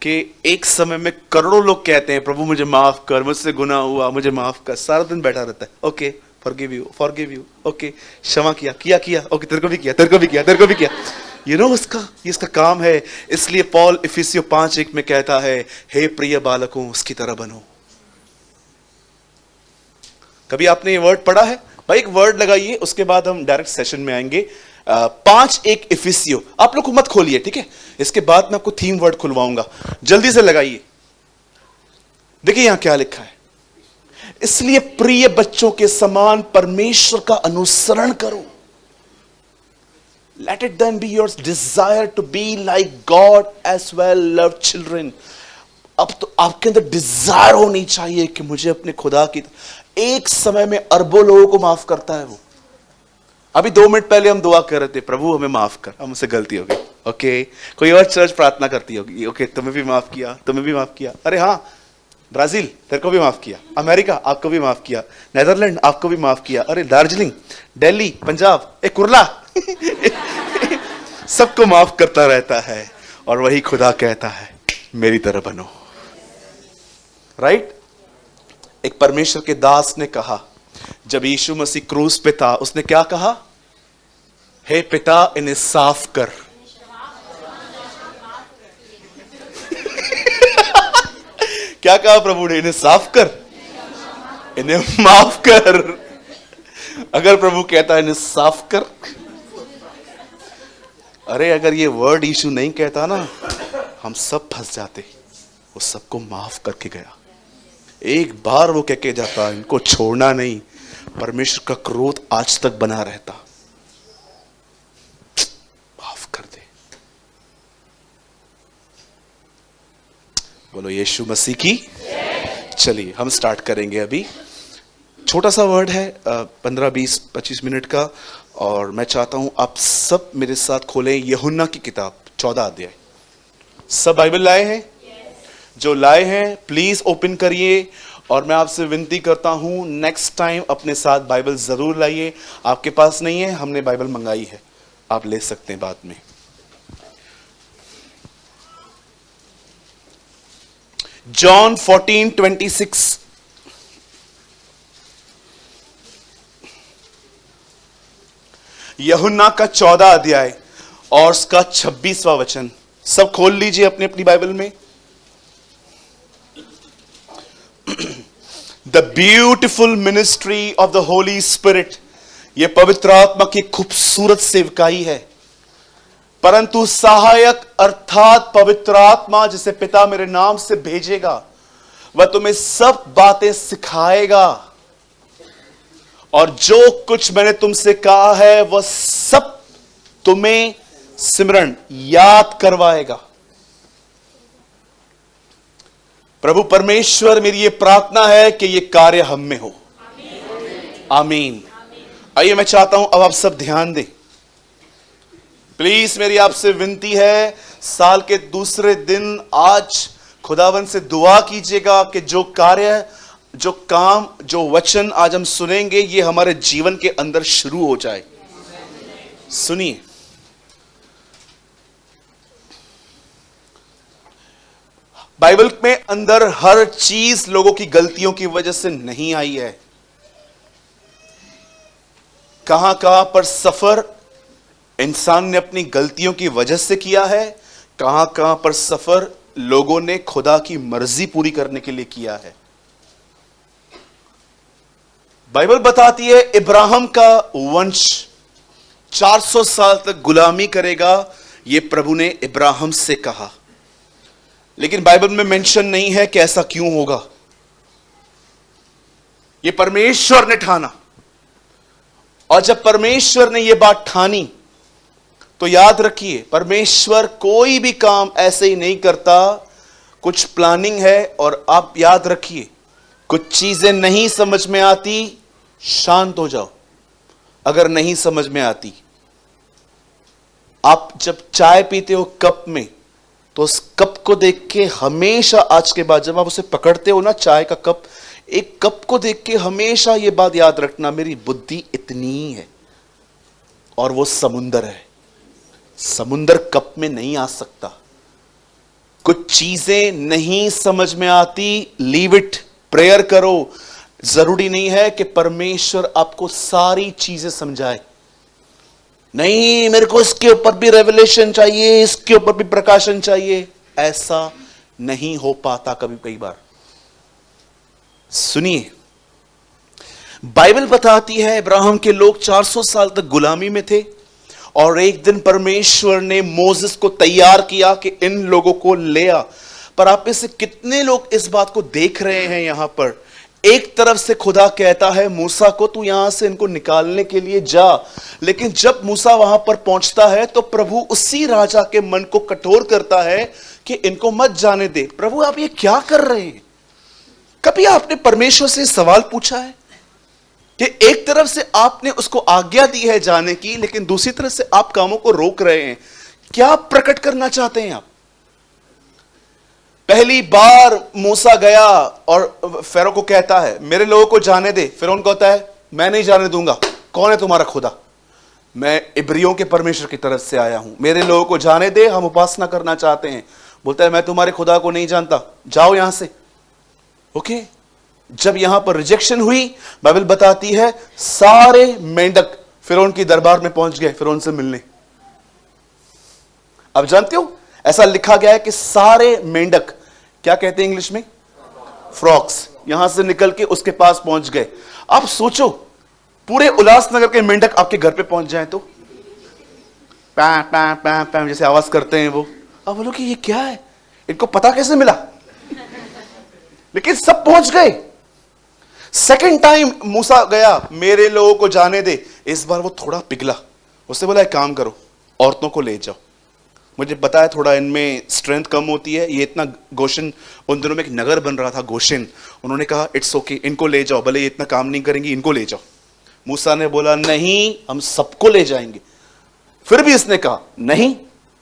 [SPEAKER 1] कि एक समय में करोड़ों लोग कहते हैं प्रभु मुझे माफ कर, मुझसे गुनाह हुआ, मुझे माफ कर। सारा दिन बैठा रहता है, ओके फॉरगिव यू, ओके क्षमा किया, ओके तेरे को भी किया। यू नो इसका काम है। इसलिए पॉल इफिसियों 5:1 में कहता है, हे प्रिय बालकों उसकी तरह बनो। कभी आपने ये वर्ड पढ़ा है? भाई एक वर्ड लगाइए, उसके बाद हम डायरेक्ट सेशन में आएंगे। 5:1 इफिसियो। आप लोग को मत खोलिए, ठीक है? इसके बाद मैं आपको थीम वर्ड खुलवाऊंगा, जल्दी से लगाइए। देखिए यहां क्या लिखा है, इसलिए प्रिय बच्चों के समान परमेश्वर का अनुसरण करो। Let it then be your desire to be like God as well, loved children. अब तो आपके अंदर डिजायर होनी चाहिए कि मुझे अपने खुदा की, एक समय में अरबों लोगों को माफ करता है वो। अभी 2 मिनट पहले हम दुआ कर रहे थे, प्रभु हमें माफ कर, हमसे गलती हो गई। ओके, कोई और चर्च प्रार्थना करती होगी, ओके तुम्हें भी माफ किया, तुम्हें भी माफ किया। अरे हाँ, ब्राजील तेरे को भी माफ किया, अमेरिका आपको भी माफ किया, नेदरलैंड आपको भी माफ किया, अरे दार्जिलिंग, दिल्ली, पंजाब, एक कुर्ला सबको माफ करता रहता है। और वही खुदा कहता है मेरी तरह बनो। राइट? एक परमेश्वर के दास ने कहा, जब यीशु मसीह क्रूस पे था, उसने क्या कहा? हे पिता इन्हें साफ कर। क्या कहा प्रभु ने? इन्हें साफ कर, इन्हें माफ कर। अगर प्रभु कहता है इन्हें साफ कर, अरे अगर ये वर्ड यीशु नहीं कहता ना, हम सब फंस जाते। वो सबको माफ करके गया। एक बार वो कह के जाता, इनको छोड़ना नहीं। परमेश्वर का क्रोध आज तक बना रहता। माफ कर दे। बोलो यीशु मसीह की। चलिए हम स्टार्ट करेंगे। अभी छोटा सा वर्ड है, 15-20-25 मिनट का, और मैं चाहता हूं आप सब मेरे साथ खोलें यूहन्ना की किताब 14 अध्याय। सब बाइबल लाए हैं? जो लाए हैं प्लीज ओपन करिए। और मैं आपसे विनती करता हूं, नेक्स्ट टाइम अपने साथ बाइबल जरूर लाइए। आपके पास नहीं है, हमने बाइबल मंगाई है, आप ले सकते हैं बाद में। जॉन 14:26। यूहन्ना का 14 अध्याय और उसका 26वां वचन। सब खोल लीजिए अपनी अपनी बाइबल में। The beautiful ministry of the Holi spirit. यह पवित्र आत्मा की खूबसूरत सेवकाई है। परंतु सहायक अर्थात पवित्र आत्मा, जिसे पिता मेरे नाम से भेजेगा, वह तुम्हें सब बातें सिखाएगा और जो कुछ मैंने तुमसे कहा है वह सब तुम्हें सिमरन याद करवाएगा। प्रभु परमेश्वर, मेरी यह प्रार्थना है कि यह कार्य हम में हो। आमीन। आइए मैं चाहता हूं अब आप सब ध्यान दें प्लीज। मेरी आपसे विनती है, साल के दूसरे दिन आज खुदावन से दुआ कीजिएगा कि जो कार्य, जो काम, जो वचन आज हम सुनेंगे, ये हमारे जीवन के अंदर शुरू हो जाए। सुनिए, बाइबल में अंदर हर चीज लोगों की गलतियों की वजह से नहीं आई है। कहां कहां पर सफर इंसान ने अपनी गलतियों की वजह से किया है, कहां कहां पर सफर लोगों ने खुदा की मर्जी पूरी करने के लिए किया है। बाइबल बताती है इब्राहिम का वंश 400 साल तक गुलामी करेगा, यह प्रभु ने इब्राहिम से कहा। लेकिन बाइबल में मेंशन नहीं है कि ऐसा क्यों होगा। यह परमेश्वर ने ठाना, और जब परमेश्वर ने यह बात ठानी तो याद रखिए, परमेश्वर कोई भी काम ऐसे ही नहीं करता, कुछ प्लानिंग है। और आप याद रखिए, कुछ चीजें नहीं समझ में आती, शांत हो जाओ। अगर नहीं समझ में आती, आप जब चाय पीते हो कप में, तो उस कप को देख के हमेशा, आज के बाद जब आप उसे पकड़ते हो ना, चाय का कप, एक कप को देख के हमेशा यह बात याद रखना, मेरी बुद्धि इतनी ही है और वो समुंदर है। समुंदर कप में नहीं आ सकता। कुछ चीजें नहीं समझ में आती, लीव इट, प्रेयर करो। जरूरी नहीं है कि परमेश्वर आपको सारी चीजें समझाए। नहीं, मेरे को इसके ऊपर भी रेवलेशन चाहिए, इसके ऊपर भी प्रकाशन चाहिए, ऐसा नहीं हो पाता कभी कई बार। सुनिए, बाइबल बताती है अब्राहम के लोग 400 साल तक गुलामी में थे और एक दिन परमेश्वर ने मोसेस को तैयार किया कि इन लोगों को ले आ। पर आप में से कितने लोग इस बात को देख रहे हैं? यहां पर एक तरफ से खुदा कहता है मूसा को तू यहां से इनको निकालने के लिए जा, लेकिन जब मूसा वहां पर पहुंचता है तो प्रभु उसी राजा के मन को कठोर करता है कि इनको मत जाने दे। प्रभु आप ये क्या कर रहे हैं? कभी आपने परमेश्वर से सवाल पूछा है कि एक तरफ से आपने उसको आज्ञा दी है जाने की, लेकिन दूसरी तरफ से आप कामों को रोक रहे हैं? क्या प्रकट करना चाहते हैं आप? पहली बार मूसा गया और फेरो को कहता है मेरे लोगों को जाने दे। फिरौन कहता है मैं नहीं जाने दूंगा, कौन है तुम्हारा खुदा? मैं इब्रियों के परमेश्वर की तरफ से आया हूं, मेरे लोगों को जाने दे, हम उपासना करना चाहते हैं। बोलता है मैं तुम्हारे खुदा को नहीं जानता, जाओ यहां से। ओके, जब यहां पर रिजेक्शन हुई, बाइबल बताती है सारे मेंढक फिरौन की दरबार में पहुंच गए फिरौन से मिलने। अब जानते हो ऐसा लिखा गया है कि सारे मेंढक, क्या कहते हैं इंग्लिश में? फ्रॉक्स, यहां से निकल के उसके पास पहुंच गए। आप सोचो पूरे उल्लासनगर के मेंढक आपके घर पे पहुंच जाए तो पैं पैं पैं पैं जैसे आवाज करते हैं वो। अब बोलो कि ये क्या है, इनको पता कैसे मिला? लेकिन सब पहुंच गए। सेकंड टाइम मूसा गया, मेरे लोगों को जाने दे। इस बार वो थोड़ा पिघला, उससे बोला एक काम करो, औरतों को ले जाओ। मुझे पता है थोड़ा इनमें स्ट्रेंथ कम होती है, ये इतना गोशन, उन दिनों में एक नगर बन रहा था गोशन, उन्होंने कहा इट्स ओके, इनको ले जाओ, भले ये इतना काम नहीं करेंगी, इनको ले जाओ। मूसा ने बोला नहीं, हम सबको ले जाएंगे। फिर भी इसने कहा नहीं,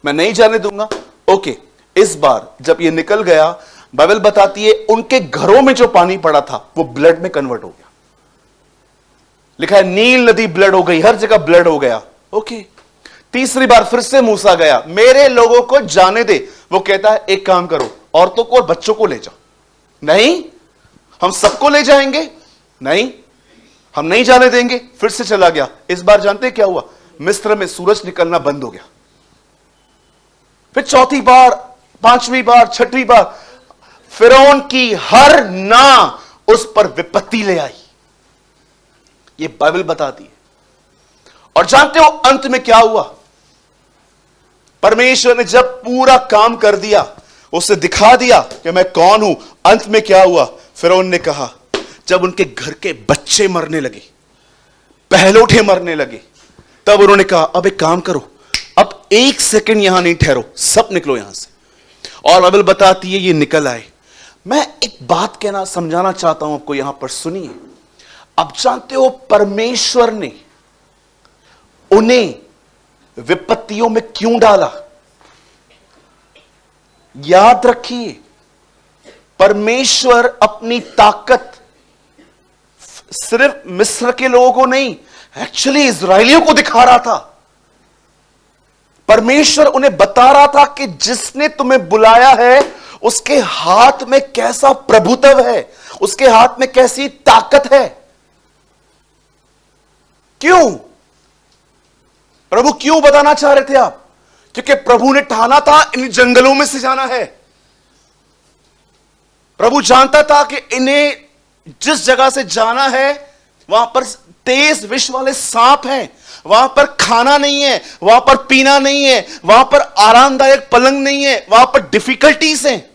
[SPEAKER 1] मैं नहीं जाने दूंगा। ओके, इस बार जब ये निकल गया, बाइबल बताती है उनके घरों में जो पानी पड़ा था वो ब्लड में कन्वर्ट हो गया। लिखा है नील नदी ब्लड हो गई, हर जगह ब्लड हो गया। ओके, तीसरी बार फिर से मूसा गया, मेरे लोगों को जाने दे। वो कहता है एक काम करो, औरतों को और बच्चों को ले जाओ। नहीं, हम सबको ले जाएंगे। नहीं, हम नहीं जाने देंगे। फिर से चला गया। इस बार जानते क्या हुआ? मिस्र में सूरज निकलना बंद हो गया। फिर चौथी बार, पांचवी बार, छठवीं बार, फिरौन की हर ना उस पर विपत्ति ले आई। ये बाइबल बताती है। और जानते हो अंत में क्या हुआ? परमेश्वर ने जब पूरा काम कर दिया, उसे दिखा दिया कि मैं कौन हूं, अंत में क्या हुआ? फिरौन ने कहा, जब उनके घर के बच्चे मरने लगे, पहलोठे मरने लगे, तब उन्होंने कहा अब एक काम करो, अब एक सेकंड यहां नहीं ठहरो, सब निकलो यहां से। और बाइबल बताती है ये निकल आए। मैं एक बात कहना समझाना चाहता हूं आपको, यहां पर सुनिए। अब जानते हो परमेश्वर ने उन्हें विपत्तियों में क्यों डाला? याद रखिए, परमेश्वर अपनी ताकत सिर्फ मिस्र के लोगों को नहीं, एक्चुअली इजरायलियों को दिखा रहा था। परमेश्वर उन्हें बता रहा था कि जिसने तुम्हें बुलाया है उसके हाथ में कैसा प्रभुत्व है, उसके हाथ में कैसी ताकत है। क्यों? प्रभु क्यों बताना चाह रहे थे आप? क्योंकि प्रभु ने ठाना था इन जंगलों में से जाना है। प्रभु जानता था कि इन्हें जिस जगह से जाना है वहां पर तेज विष वाले सांप हैं, वहां पर खाना नहीं है, वहां पर पीना नहीं है, वहां पर आरामदायक पलंग नहीं है, वहां पर डिफिकल्टीज हैं।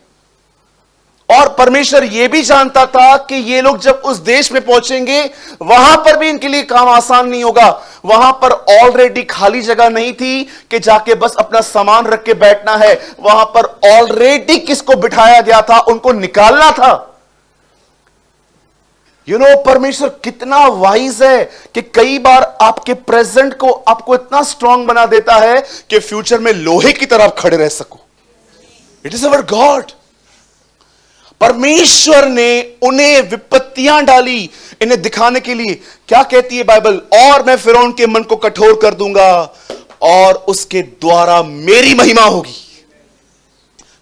[SPEAKER 1] और परमेश्वर यह भी जानता था कि ये लोग जब उस देश में पहुंचेंगे वहां पर भी इनके लिए काम आसान नहीं होगा। वहां पर ऑलरेडी खाली जगह नहीं थी कि जाके बस अपना सामान रख के बैठना है, वहां पर ऑलरेडी किसको बिठाया गया था? उनको निकालना था। परमेश्वर कितना वाइज है कि कई बार आपके प्रेजेंट को आपको इतना स्ट्रांग बना देता है कि फ्यूचर में लोहे की तरह आप खड़े रह सको। It is our God. परमेश्वर ने उन्हें विपत्तियां डाली इन्हें दिखाने के लिए। क्या कहती है बाइबल? और मैं फिरौन के मन को कठोर कर दूंगा और उसके द्वारा मेरी महिमा होगी।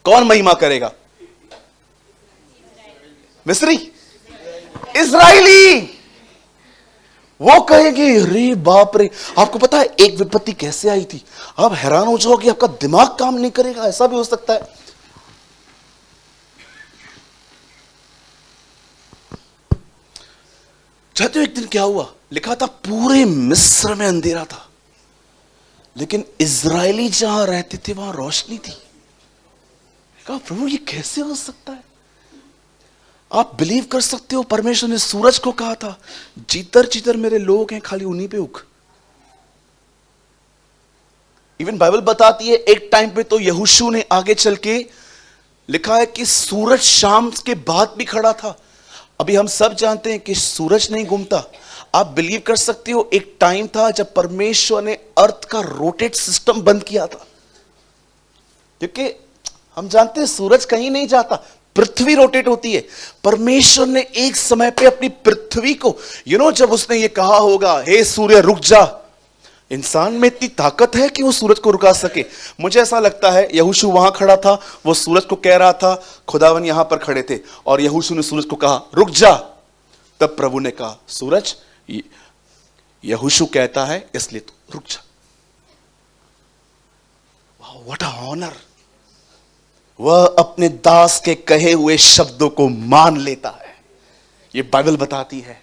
[SPEAKER 1] कौन महिमा करेगा? मिस्री, इजराइली। वो कहेंगे अरे बाप रे। आपको पता है एक विपत्ति कैसे आई थी? आप हैरान हो जाओगे, आपका दिमाग काम नहीं करेगा, ऐसा भी हो सकता है। चाहते हो एक दिन क्या हुआ? लिखा था पूरे मिस्र में अंधेरा था, लेकिन इजरायली जहां रहते थे वहां रोशनी थी। कहा प्रभु ये कैसे हो सकता है? आप बिलीव कर सकते हो परमेश्वर ने सूरज को कहा था जिधर जिधर मेरे लोग हैं खाली उन्हीं पे उग। इवन बाइबल बताती है एक टाइम पे तो यहोशू ने आगे चल के लिखा है कि सूरज शाम के बाद भी खड़ा था। अभी हम सब जानते हैं कि सूरज नहीं घूमता। आप बिलीव कर सकते हो एक टाइम था जब परमेश्वर ने अर्थ का रोटेट सिस्टम बंद किया था, क्योंकि हम जानते हैं सूरज कहीं नहीं जाता, पृथ्वी रोटेट होती है। परमेश्वर ने एक समय पे अपनी पृथ्वी को जब उसने ये कहा होगा हे सूर्य रुक जा, इंसान में इतनी ताकत है कि वो सूरज को रुका सके। मुझे ऐसा लगता है यहोशू वहां खड़ा था, वो सूरज को कह रहा था खुदावन यहां पर खड़े थे, और यहोशू ने सूरज को कहा रुक जा। तब प्रभु ने कहा सूरज यहोशू कहता है इसलिए तू रुक जा। What a honour! वह अपने दास के कहे हुए शब्दों को मान लेता है, यह बाइबल बताती है।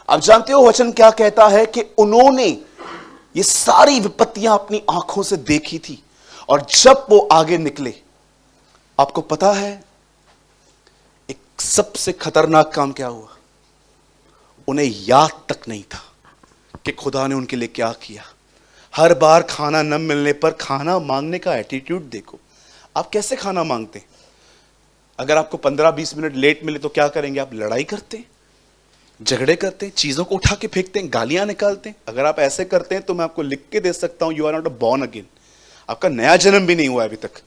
[SPEAKER 1] आप जानते हो वचन क्या कहता है कि उन्होंने ये सारी विपत्तियां अपनी आंखों से देखी थी, और जब वो आगे निकले, आपको पता है एक सबसे खतरनाक काम क्या हुआ? उन्हें याद तक नहीं था कि खुदा ने उनके लिए क्या किया। हर बार खाना न मिलने पर खाना मांगने का एटीट्यूड देखो। आप कैसे खाना मांगते हैं? अगर आपको 15-20 मिनट लेट मिले तो क्या करेंगे? आप लड़ाई करते हैं, झगड़े करते हैं, चीजों को उठा के फेंकते हैं, गालियां निकालते हैं। अगर आप ऐसे करते हैं तो मैं आपको लिख के दे सकता हूं, you are not a born again. आपका नया जन्म भी नहीं हुआ अभी तक।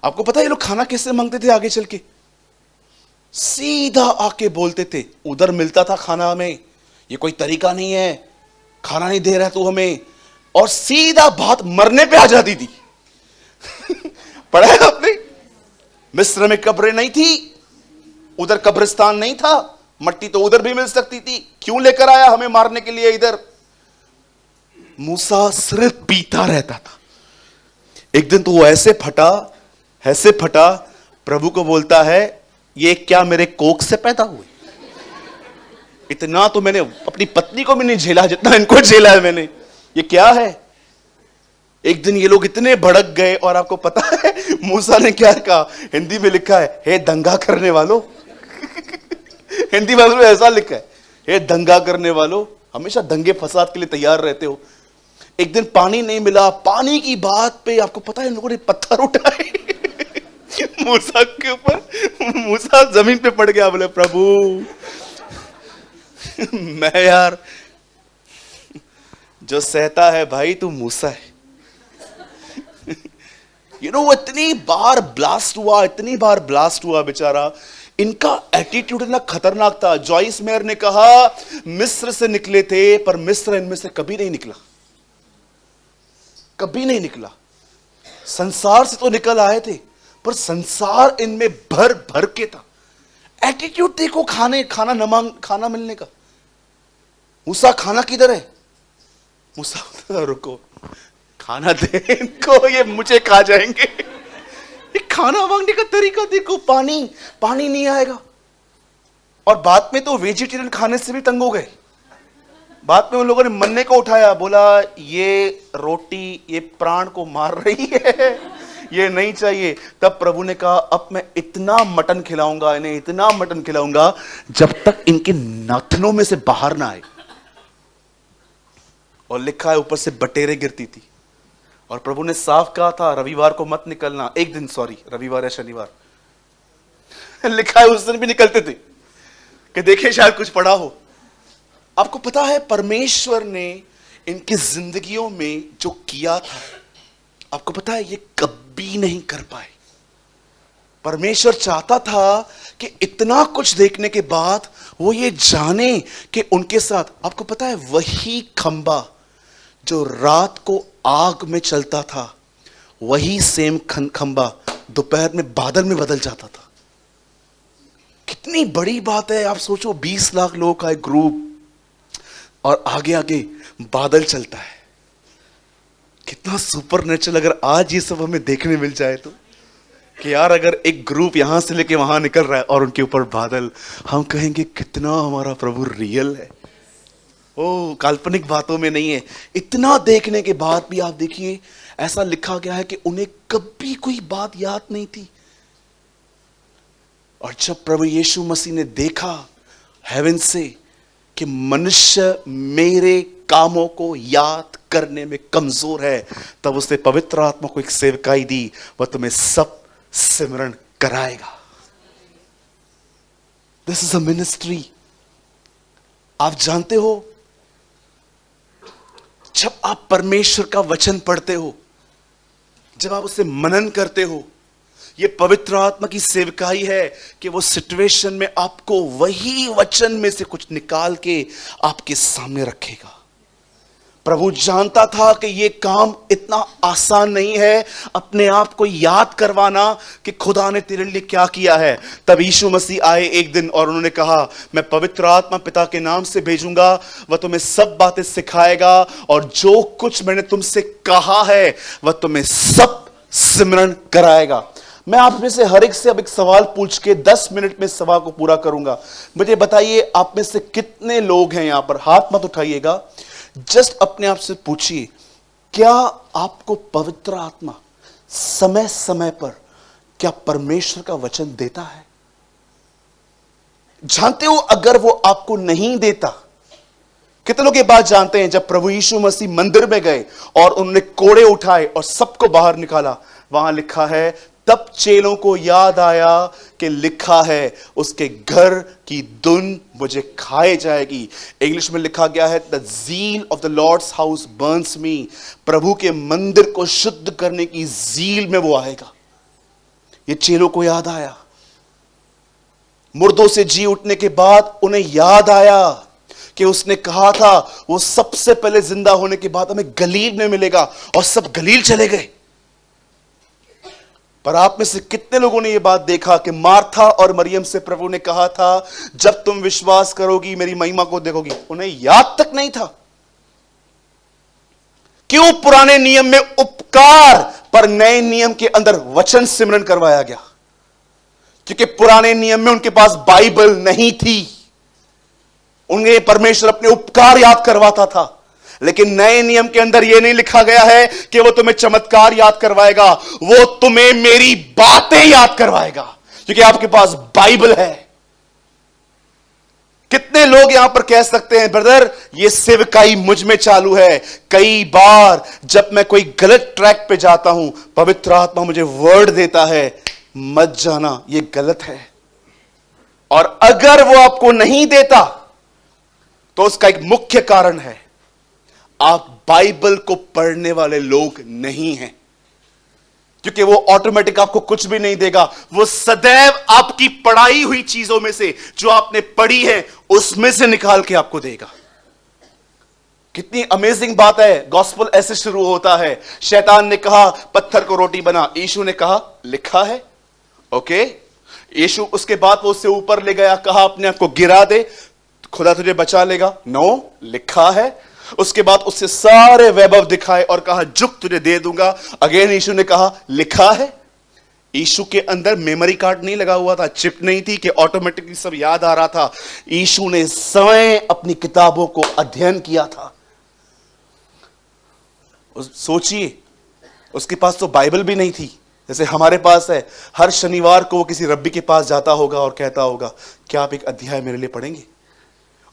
[SPEAKER 1] आपको पता है ये लोग खाना कैसे मांगते थे? आगे चल के सीधा आके बोलते थे, उधर मिलता था खाना हमें, ये कोई तरीका नहीं है, खाना नहीं दे रहा तू हमें, और सीधा बात मरने पे आ जाती थी। पढ़ा है आपने? मिस्र में कब्रें नहीं थी, उधर कब्रिस्तान नहीं था, मट्टी तो उधर भी मिल सकती थी, क्यों लेकर आया हमें मारने के लिए इधर? मूसा सिर्फ पीता रहता था। एक दिन तो वो ऐसे फटा, प्रभु को बोलता है ये क्या मेरे कोख से पैदा हुए? इतना तो मैंने अपनी पत्नी को भी नहीं झेला जितना इनको झेला है मैंने। ये क्या है? एक दिन ये लोग इतने भड़क गए, और आपको पता है मूसा ने क्या कहा? हिंदी में लिखा है हे दंगा करने वालों। हिंदी भाषा में ऐसा लिखा है, हे दंगा करने वालों, हमेशा दंगे फसाद के लिए तैयार रहते हो। एक दिन पानी नहीं मिला, पानी की बात पे आपको पता है इन लोगों ने पत्थर उठाए मूसा के ऊपर। मूसा जमीन पे पड़ गया, बोले प्रभु मैं यार जो सहता है भाई तू मूसा है। इतनी बार ब्लास्ट हुआ बेचारा। इनका एटीट्यूड इतना खतरनाक था। जॉइस मेयर ने कहा मिस्र से निकले थे, पर मिस्र इनमें से कभी नहीं निकला। संसार से तो निकल आए थे, पर संसार इनमें भर भर के था। एटीट्यूड देखो खाना मिलने का। मूसा खाना किधर है? मूसा रुको, खाना दे इनको, ये मुझे खा जाएंगे। खाना मांगने का तरीका देखो, पानी नहीं आएगा। और बाद में तो वेजिटेरियन खाने से भी तंग हो गए। बाद में उन लोगों ने मन्ने को उठाया, बोला ये रोटी ये प्राण को मार रही है, ये नहीं चाहिए। तब प्रभु ने कहा अब मैं इतना मटन खिलाऊंगा इन्हें, इतना मटन खिलाऊंगा जब तक इनके नाथनों में से बाहर ना आए। और लिखा है ऊपर से बटेरें गिरती थी। और प्रभु ने साफ कहा था रविवार को मत निकलना, एक दिन रविवार या शनिवार। लिखा है उस दिन भी निकलते थे कि देखे शायद कुछ पड़ा हो। आपको पता है परमेश्वर ने इनकी जिंदगियों में जो किया था, आपको पता है ये कभी नहीं कर पाए। परमेश्वर चाहता था कि इतना कुछ देखने के बाद वो ये जाने कि उनके साथ, आपको पता है वही खंबा जो रात को आग में चलता था, वही सेम खंबा दोपहर में बादल में बदल जाता था। कितनी बड़ी बात है। आप सोचो 20 लाख लोगों का एक ग्रुप, और आगे आगे बादल चलता है। कितना सुपर नेचुरल। अगर आज ये सब हमें देखने मिल जाए तो, कि यार अगर एक ग्रुप यहां से लेके वहां निकल रहा है और उनके ऊपर बादल, हम कहेंगे कितना हमारा प्रभु रियल है। ओ काल्पनिक बातों में नहीं है। इतना देखने के बाद भी आप देखिए, ऐसा लिखा गया है कि उन्हें कभी कोई बात याद नहीं थी। और जब प्रभु यीशु मसीह ने देखा हेवन से कि मनुष्य मेरे कामों को याद करने में कमजोर है, तब उसने पवित्र आत्मा को एक सेवकाई दी, वह तुम्हें सब सिमरण कराएगा। This is a ministry. आप जानते हो, जब आप परमेश्वर का वचन पढ़ते हो, जब आप उसे मनन करते हो, ये पवित्र आत्मा की सेवकाई है कि वो सिचुएशन में आपको वही वचन में से कुछ निकाल के आपके सामने रखेगा। प्रभु जानता था कि ये काम इतना आसान नहीं है, अपने आप को याद करवाना कि खुदा ने तेरे लिए क्या किया है। तब यीशु मसीह आए एक दिन और उन्होंने कहा, मैं पवित्र आत्मा पिता के नाम से भेजूंगा, वह तुम्हें सब बातें सिखाएगा और जो कुछ मैंने तुमसे कहा है वह तुम्हें सब सिमरण कराएगा। मैं आप में से हर एक से अब एक सवाल पूछ के 10 मिनट में सवाल को पूरा करूंगा। मुझे बताइए, आप में से कितने लोग हैं यहां पर? हाथ मत उठाइएगा, जस्ट अपने आप से पूछिए, क्या आपको पवित्र आत्मा समय समय पर क्या परमेश्वर का वचन देता है? जानते हो, अगर वो आपको नहीं देता, कितने लोग ये बात जानते हैं, जब प्रभु यीशु मसीह मंदिर में गए और उन्होंने कोड़े उठाए और सबको बाहर निकाला, वहां लिखा है, तब चेलों को याद आया कि लिखा है, उसके घर की धुन मुझे खाए जाएगी। इंग्लिश में लिखा गया है, the zeal of the Lord's house burns me. प्रभु के मंदिर को शुद्ध करने की ज़ील में वो आएगा। ये चेलों को याद आया। मुर्दों से जी उठने के बाद उन्हें याद आया कि उसने कहा था वो सबसे पहले जिंदा होने के बाद हमें गलील में मिलेगा, और सब गलील चले गए। पर आप में से कितने लोगों ने यह बात देखा कि मार्था और मरियम से प्रभु ने कहा था, जब तुम विश्वास करोगी मेरी महिमा को देखोगी? उन्हें याद तक नहीं था। क्यों? पुराने नियम में उपकार पर नए नियम के अंदर वचन सिमरन करवाया गया, क्योंकि पुराने नियम में उनके पास बाइबल नहीं थी। उन्हें परमेश्वर अपने उपकार याद करवाता था, लेकिन नए नियम के अंदर यह नहीं लिखा गया है कि वो तुम्हें चमत्कार याद करवाएगा, वो तुम्हें मेरी बातें याद करवाएगा, क्योंकि आपके पास बाइबल है। कितने लोग यहां पर कह सकते हैं, ब्रदर ये सेवकाई मुझ में चालू है। कई बार जब मैं कोई गलत ट्रैक पे जाता हूं, पवित्र आत्मा मुझे वर्ड देता है, मत जाना, ये गलत है। और अगर वो आपको नहीं देता तो उसका एक मुख्य कारण है, आप बाइबल को पढ़ने वाले लोग नहीं हैं। क्योंकि वो ऑटोमेटिक आपको कुछ भी नहीं देगा, वो सदैव आपकी पढ़ाई हुई चीजों में से, जो आपने पढ़ी है, उसमें से निकाल के आपको देगा। कितनी अमेजिंग बात है। गॉस्पेल ऐसे शुरू होता है, शैतान ने कहा पत्थर को रोटी बना, यीशु ने कहा लिखा है। ओके, यीशु उसके बाद वो उससे ऊपर ले गया, कहा अपने आप को गिरा दे, खुदा तुझे बचा लेगा। नो, लिखा है। उसके बाद उससे सारे वैभव दिखाए और कहा जुग तुझे दे दूंगा। अगेन यीशु ने कहा लिखा है। यीशु के अंदर मेमोरी कार्ड नहीं लगा हुआ था, चिप नहीं थी कि ऑटोमेटिकली सब याद आ रहा था। यीशु ने स्वयं अपनी किताबों को अध्ययन किया था। सोचिए, उसके पास तो बाइबल भी नहीं थी जैसे हमारे पास है। हर शनिवार को वो किसी रब्बी के पास जाता होगा और कहता होगा, क्या आप एक अध्याय मेरे लिए पढ़ेंगे?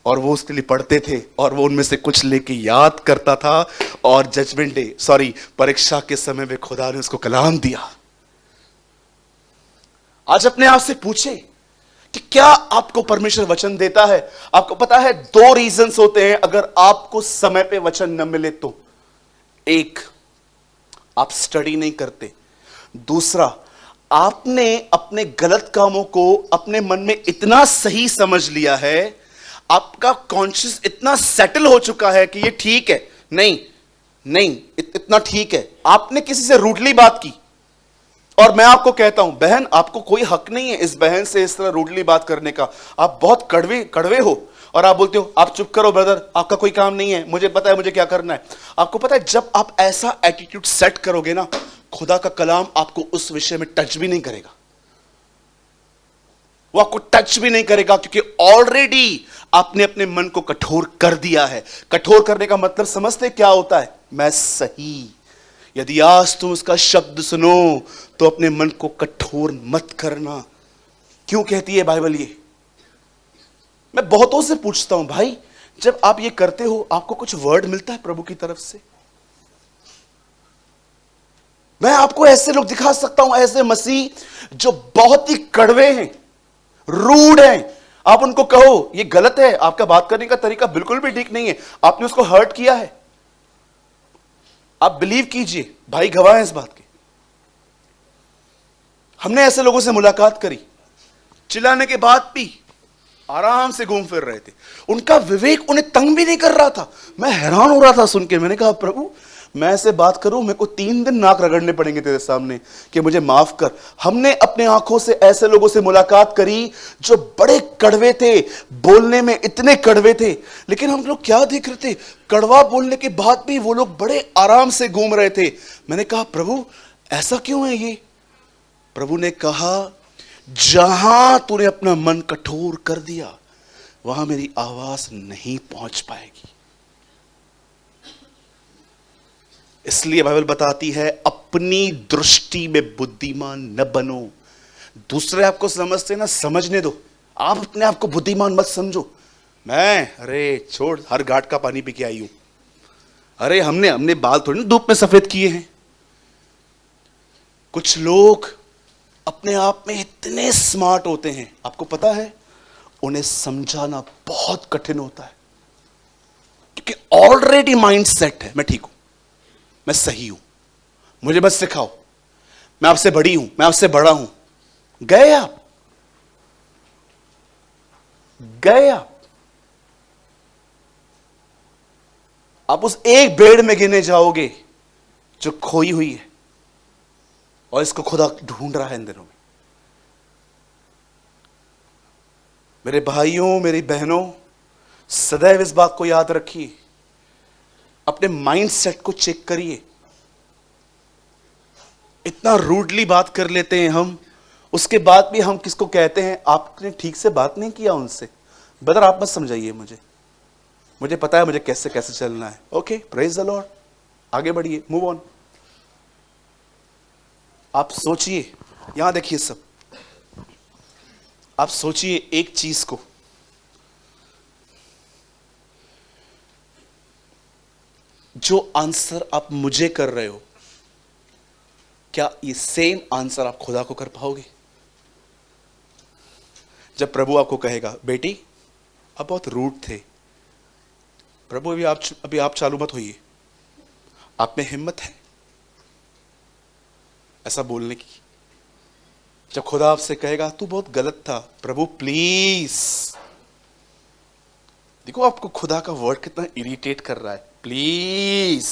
[SPEAKER 1] और वो उसके लिए पढ़ते थे और वो उनमें से कुछ लेके याद करता था, और जजमेंट डे परीक्षा के समय में खुदा ने उसको कलाम दिया। आज अपने आप से पूछे कि क्या आपको परमेश्वर वचन देता है? आपको पता है 2 रीजंस होते हैं अगर आपको समय पे वचन न मिले तो। एक, आप स्टडी नहीं करते। दूसरा, आपने अपने गलत कामों को अपने मन में इतना सही समझ लिया है, आपका कॉन्शियस इतना सेटल हो चुका है कि ये ठीक है, नहीं इतना ठीक है। आपने किसी से रूडली बात की, और मैं आपको कहता हूं बहन, आपको कोई हक नहीं है इस बहन से इस तरह रूडली बात करने का। आप बहुत कड़वे हो और आप बोलते हो आप चुप करो ब्रदर, आपका कोई काम नहीं है, मुझे पता है मुझे क्या करना है। आपको पता है जब आप ऐसा एटीट्यूड सेट करोगे ना, खुदा का कलाम आपको उस विषय में टच भी नहीं करेगा। वो आपको टच भी नहीं करेगा, क्योंकि ऑलरेडी आपने अपने मन को कठोर कर दिया है। कठोर करने का मतलब समझते क्या होता है? मैं सही। यदि आज तुम उसका शब्द सुनो तो अपने मन को कठोर मत करना। क्यों कहती है बाइबल ये? मैं बहुतों से पूछता हूं, भाई जब आप ये करते हो आपको कुछ वर्ड मिलता है प्रभु की तरफ से? मैं आपको ऐसे लोग दिखा सकता हूं, ऐसे मसीह जो बहुत ही कड़वे हैं, रूड हैं। आप उनको कहो ये गलत है, आपका बात करने का तरीका बिल्कुल भी ठीक नहीं है, आपने उसको हर्ट किया है, आप बिलीव कीजिए, भाई गवाह है इस बात के। हमने ऐसे लोगों से मुलाकात करी, चिल्लाने के बाद भी आराम से घूम फिर रहे थे, उनका विवेक उन्हें तंग भी नहीं कर रहा था। मैं हैरान हो रहा था सुन के। मैंने कहा प्रभु मैं ऐसे बात करूं, मेरे को 3 दिन नाक रगड़ने पड़ेंगे तेरे सामने कि मुझे माफ कर। हमने अपने आंखों से ऐसे लोगों से मुलाकात करी जो बड़े कड़वे थे, बोलने में इतने कड़वे थे, लेकिन हम लोग क्या देख रहे थे? कड़वा बोलने के बाद भी वो लोग बड़े आराम से घूम रहे थे। मैंने कहा प्रभु ऐसा क्यों है ये? प्रभु ने कहा जहां तूने अपना मन कठोर कर दिया वहां मेरी आवाज नहीं पहुंच पाएगी। इसलिए बाइबल बताती है अपनी दृष्टि में बुद्धिमान न बनो। दूसरे आपको समझते ना, समझने दो, आप अपने आप को बुद्धिमान मत समझो। अरे छोड़, हर घाट का पानी पी के आई हूं। अरे हमने बाल थोड़ी ना धूप में सफेद किए हैं। कुछ लोग अपने आप में इतने स्मार्ट होते हैं, आपको पता है उन्हें समझाना बहुत कठिन होता है, क्योंकि ऑलरेडी माइंड सेट है, मैं ठीक हूं, मैं सही हूं, मुझे बस सिखाओ, मैं आपसे बड़ी हूं, मैं आपसे बड़ा हूं। गए आप उस एक भेड़ में गिने जाओगे जो खोई हुई है और इसको खुदा ढूंढ रहा है इन दिनों में। मेरे भाइयों, मेरी बहनों, सदैव इस बात को याद रखिए, अपने माइंड सेट को चेक करिए। इतना रूडली बात कर लेते हैं हम, उसके बाद भी हम किसको कहते हैं आपने ठीक से बात नहीं किया उनसे। ब्रदर आप मत समझाइए मुझे पता है मुझे कैसे कैसे चलना है। ओके, प्रेज द लॉर्ड, आगे बढ़िए, मूव ऑन। आप सोचिए, यहां देखिए सब, आप सोचिए एक चीज को, जो आंसर आप मुझे कर रहे हो, क्या ये सेम आंसर आप खुदा को कर पाओगे? जब प्रभु आपको कहेगा बेटी आप बहुत रूड थे, प्रभु अभी आप चालू मत होइए, आप में हिम्मत है ऐसा बोलने की। जब खुदा आपसे कहेगा तू बहुत गलत था, प्रभु प्लीज, देखो आपको खुदा का वर्ड कितना इरिटेट कर रहा है, प्लीज।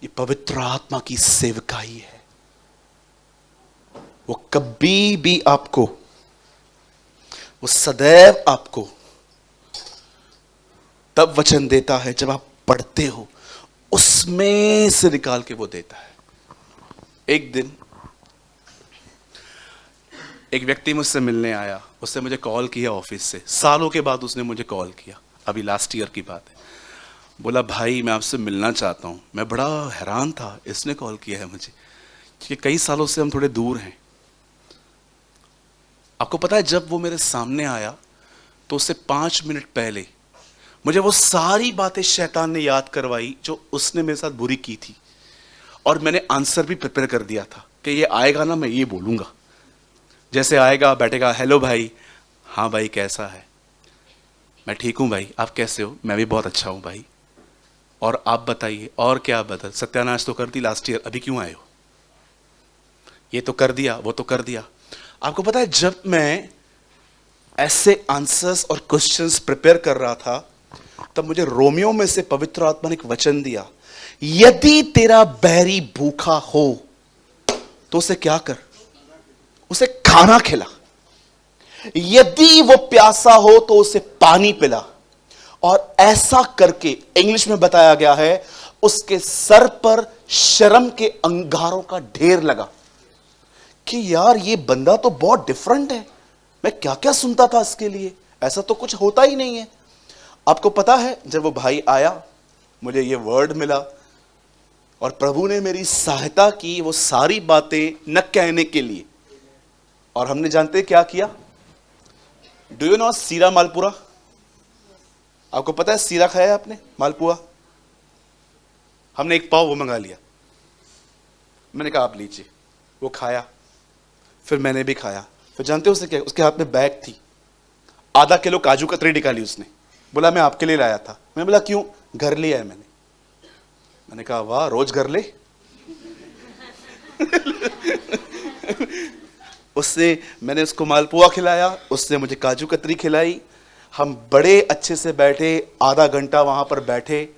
[SPEAKER 1] ये पवित्र आत्मा की सेवकाई है। वो कभी भी आपको, वो सदैव आपको तब वचन देता है जब आप पढ़ते हो, उसमें से निकाल के वो देता है। एक दिन एक व्यक्ति मुझसे मिलने आया, उसने मुझे कॉल किया ऑफिस से, सालों के बाद उसने मुझे कॉल किया, अभी लास्ट ईयर की बात है। बोला भाई मैं आपसे मिलना चाहता हूं। मैं बड़ा हैरान था, इसने कॉल किया है मुझे, क्योंकि कई सालों से हम थोड़े दूर हैं। आपको पता है जब वो मेरे सामने आया तो उससे 5 मिनट पहले मुझे वो सारी बातें शैतान ने याद करवाई जो उसने मेरे साथ बुरी की थी, और मैंने आंसर भी प्रिपेयर कर दिया था कि ये आएगा ना मैं ये बोलूंगा। जैसे आएगा, बैठेगा, हेलो भाई, हाँ भाई कैसा है, मैं ठीक हूँ भाई, आप कैसे हो, मैं भी बहुत अच्छा हूँ भाई, और आप बताइए और क्या बदल, सत्यानाश तो कर दी लास्ट ईयर, अभी क्यों आए हो, ये तो कर दिया, वो तो कर दिया। आपको पता है जब मैं ऐसे आंसर्स और क्वेश्चंस प्रिपेयर कर रहा था तब मुझे रोमियो में से पवित्र आत्मा ने एक वचन दिया, यदि तेरा बैरी भूखा हो तो उसे क्या कर, उसे खाना खिला, यदि वो प्यासा हो तो उसे पानी पिला। और ऐसा करके इंग्लिश में बताया गया है उसके सर पर शर्म के अंगारों का ढेर लगा। कि यार ये बंदा तो बहुत डिफरेंट है, मैं क्या क्या सुनता था इसके लिए, ऐसा तो कुछ होता ही नहीं है। आपको पता है जब वो भाई आया, मुझे ये वर्ड मिला और प्रभु ने मेरी सहायता की वो सारी बातें न कहने के लिए। और हमने जानते क्या किया? डू यू नो सीरा मालपुरा? आपको पता है सीरा खाया है आपने, मालपुआ? हमने एक पाव वो मंगा लिया। मैंने कहा आप लीजिए, वो खाया, फिर मैंने भी खाया। फिर जानते हो उसने क्या? उसके हाथ में बैग थी, आधा किलो काजू कतरी निकाली उसने, बोला मैं आपके लिए लाया था। मैंने बोला क्यों? घर ले आया मैंने कहा वाह, रोज घर ले। उससे मैंने उसको मालपुआ खिलाया, उसने मुझे काजू कतरी खिलाई। हम बड़े अच्छे से बैठे, आधा घंटा वहां पर बैठे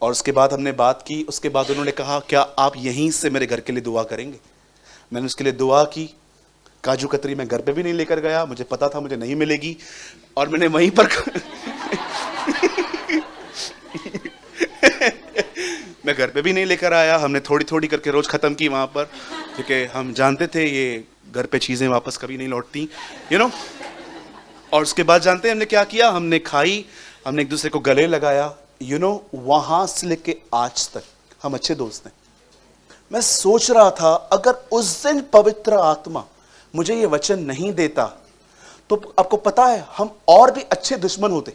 [SPEAKER 1] और उसके बाद हमने बात की। उसके बाद उन्होंने कहा क्या आप यहीं से मेरे घर के लिए दुआ करेंगे? मैंने उसके लिए दुआ की। काजू कतरी मैं घर पे भी नहीं लेकर गया, मुझे पता था मुझे नहीं मिलेगी, और मैंने वहीं पर मैं घर पे भी नहीं लेकर आया। हमने थोड़ी थोड़ी करके रोज खत्म की वहां पर, क्योंकि हम जानते थे ये घर पे चीजें वापस कभी नहीं लौटती, यू नो। और उसके बाद जानते हैं हमने क्या किया? हमने खाई, हमने एक दूसरे को गले लगाया, यू नो। वहां से लेके आज तक हम अच्छे दोस्त हैं। मैं सोच रहा था अगर उस दिन पवित्र आत्मा मुझे ये वचन नहीं देता तो आपको पता है हम और भी अच्छे दुश्मन होते।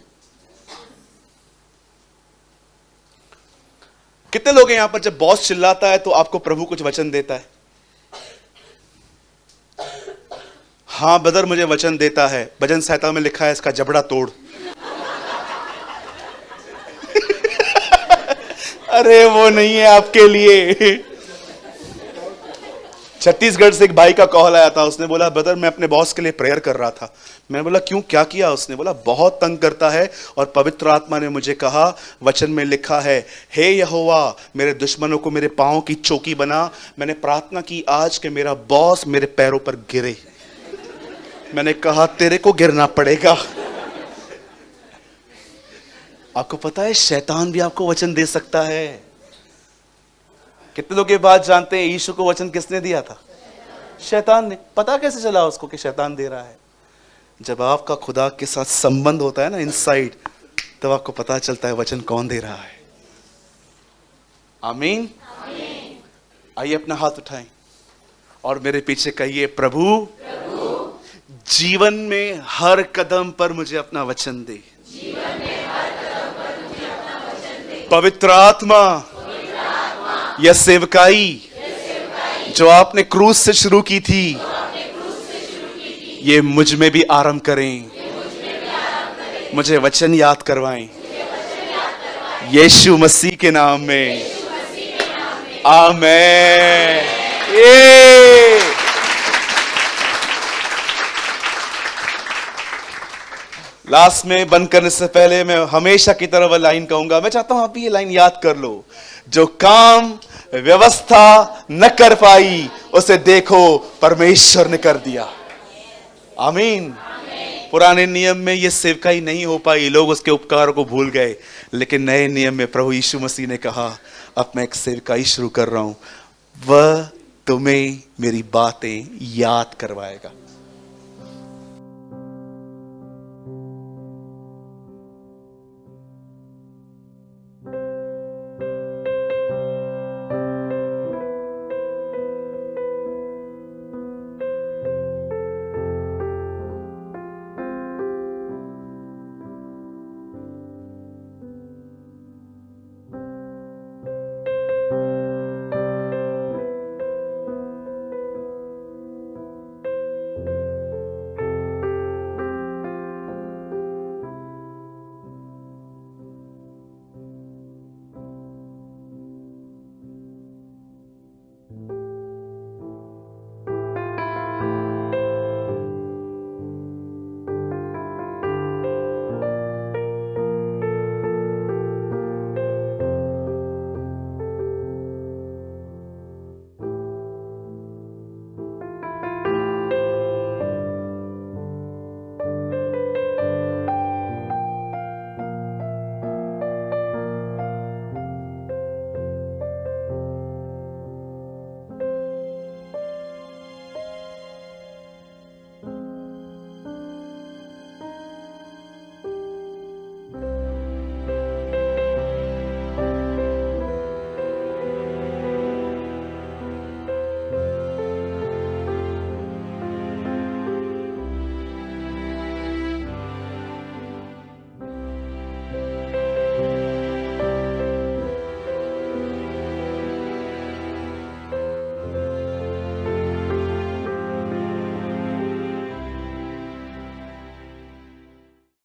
[SPEAKER 1] कितने लोग हैं यहां पर जब बॉस चिल्लाता है तो आपको प्रभु कुछ वचन देता है? हाँ ब्रदर, मुझे वचन देता है, भजन संहिता में लिखा है इसका जबड़ा तोड़। अरे वो नहीं है आपके लिए। छत्तीसगढ़ से एक भाई का कॉल आया था, उसने बोला ब्रदर मैं अपने बॉस के लिए प्रेयर कर रहा था। मैंने बोला क्यों, क्या किया? उसने बोला बहुत तंग करता है और पवित्र आत्मा ने मुझे कहा वचन में लिखा है, हे यहोवा मेरे दुश्मनों को मेरे पांव की चौकी बना। मैंने प्रार्थना की आज कि मेरा बॉस मेरे पैरों पर गिरे। मैंने कहा तेरे को गिरना पड़ेगा। आपको पता है शैतान भी आपको वचन दे सकता है। कितने लोग ये बात जानते हैं यीशु को वचन किसने दिया था? शैतान ने। पता कैसे चला उसको कि शैतान दे रहा है? जब आपका खुदा के साथ संबंध होता है ना इनसाइड, तब आपको पता चलता है वचन कौन दे रहा है। आमीन। आइए अपना हाथ उठाएं और मेरे पीछे कहिए, प्रभु जीवन में हर कदम पर मुझे अपना वचन दे। पवित्र आत्मा यह सेवकाई जो आपने क्रूस से शुरू की थी, ये मुझ में भी आरंभ करें। मुझे वचन याद करवाएं यीशु मसीह के नाम में। आमीन। लास्ट में बंद करने से पहले मैं हमेशा की तरह वह लाइन कहूंगा। मैं चाहता हूं आप भी ये लाइन याद कर लो, जो काम व्यवस्था न कर पाई उसे देखो परमेश्वर ने कर दिया। आमीन। पुराने नियम में ये सेवकाई नहीं हो पाई, लोग उसके उपकारों को भूल गए, लेकिन नए नियम में प्रभु यीशु मसीह ने कहा अब मैं एक सेवकाई शुरू कर रहा हूं, वह तुम्हें मेरी बातें याद करवाएगा।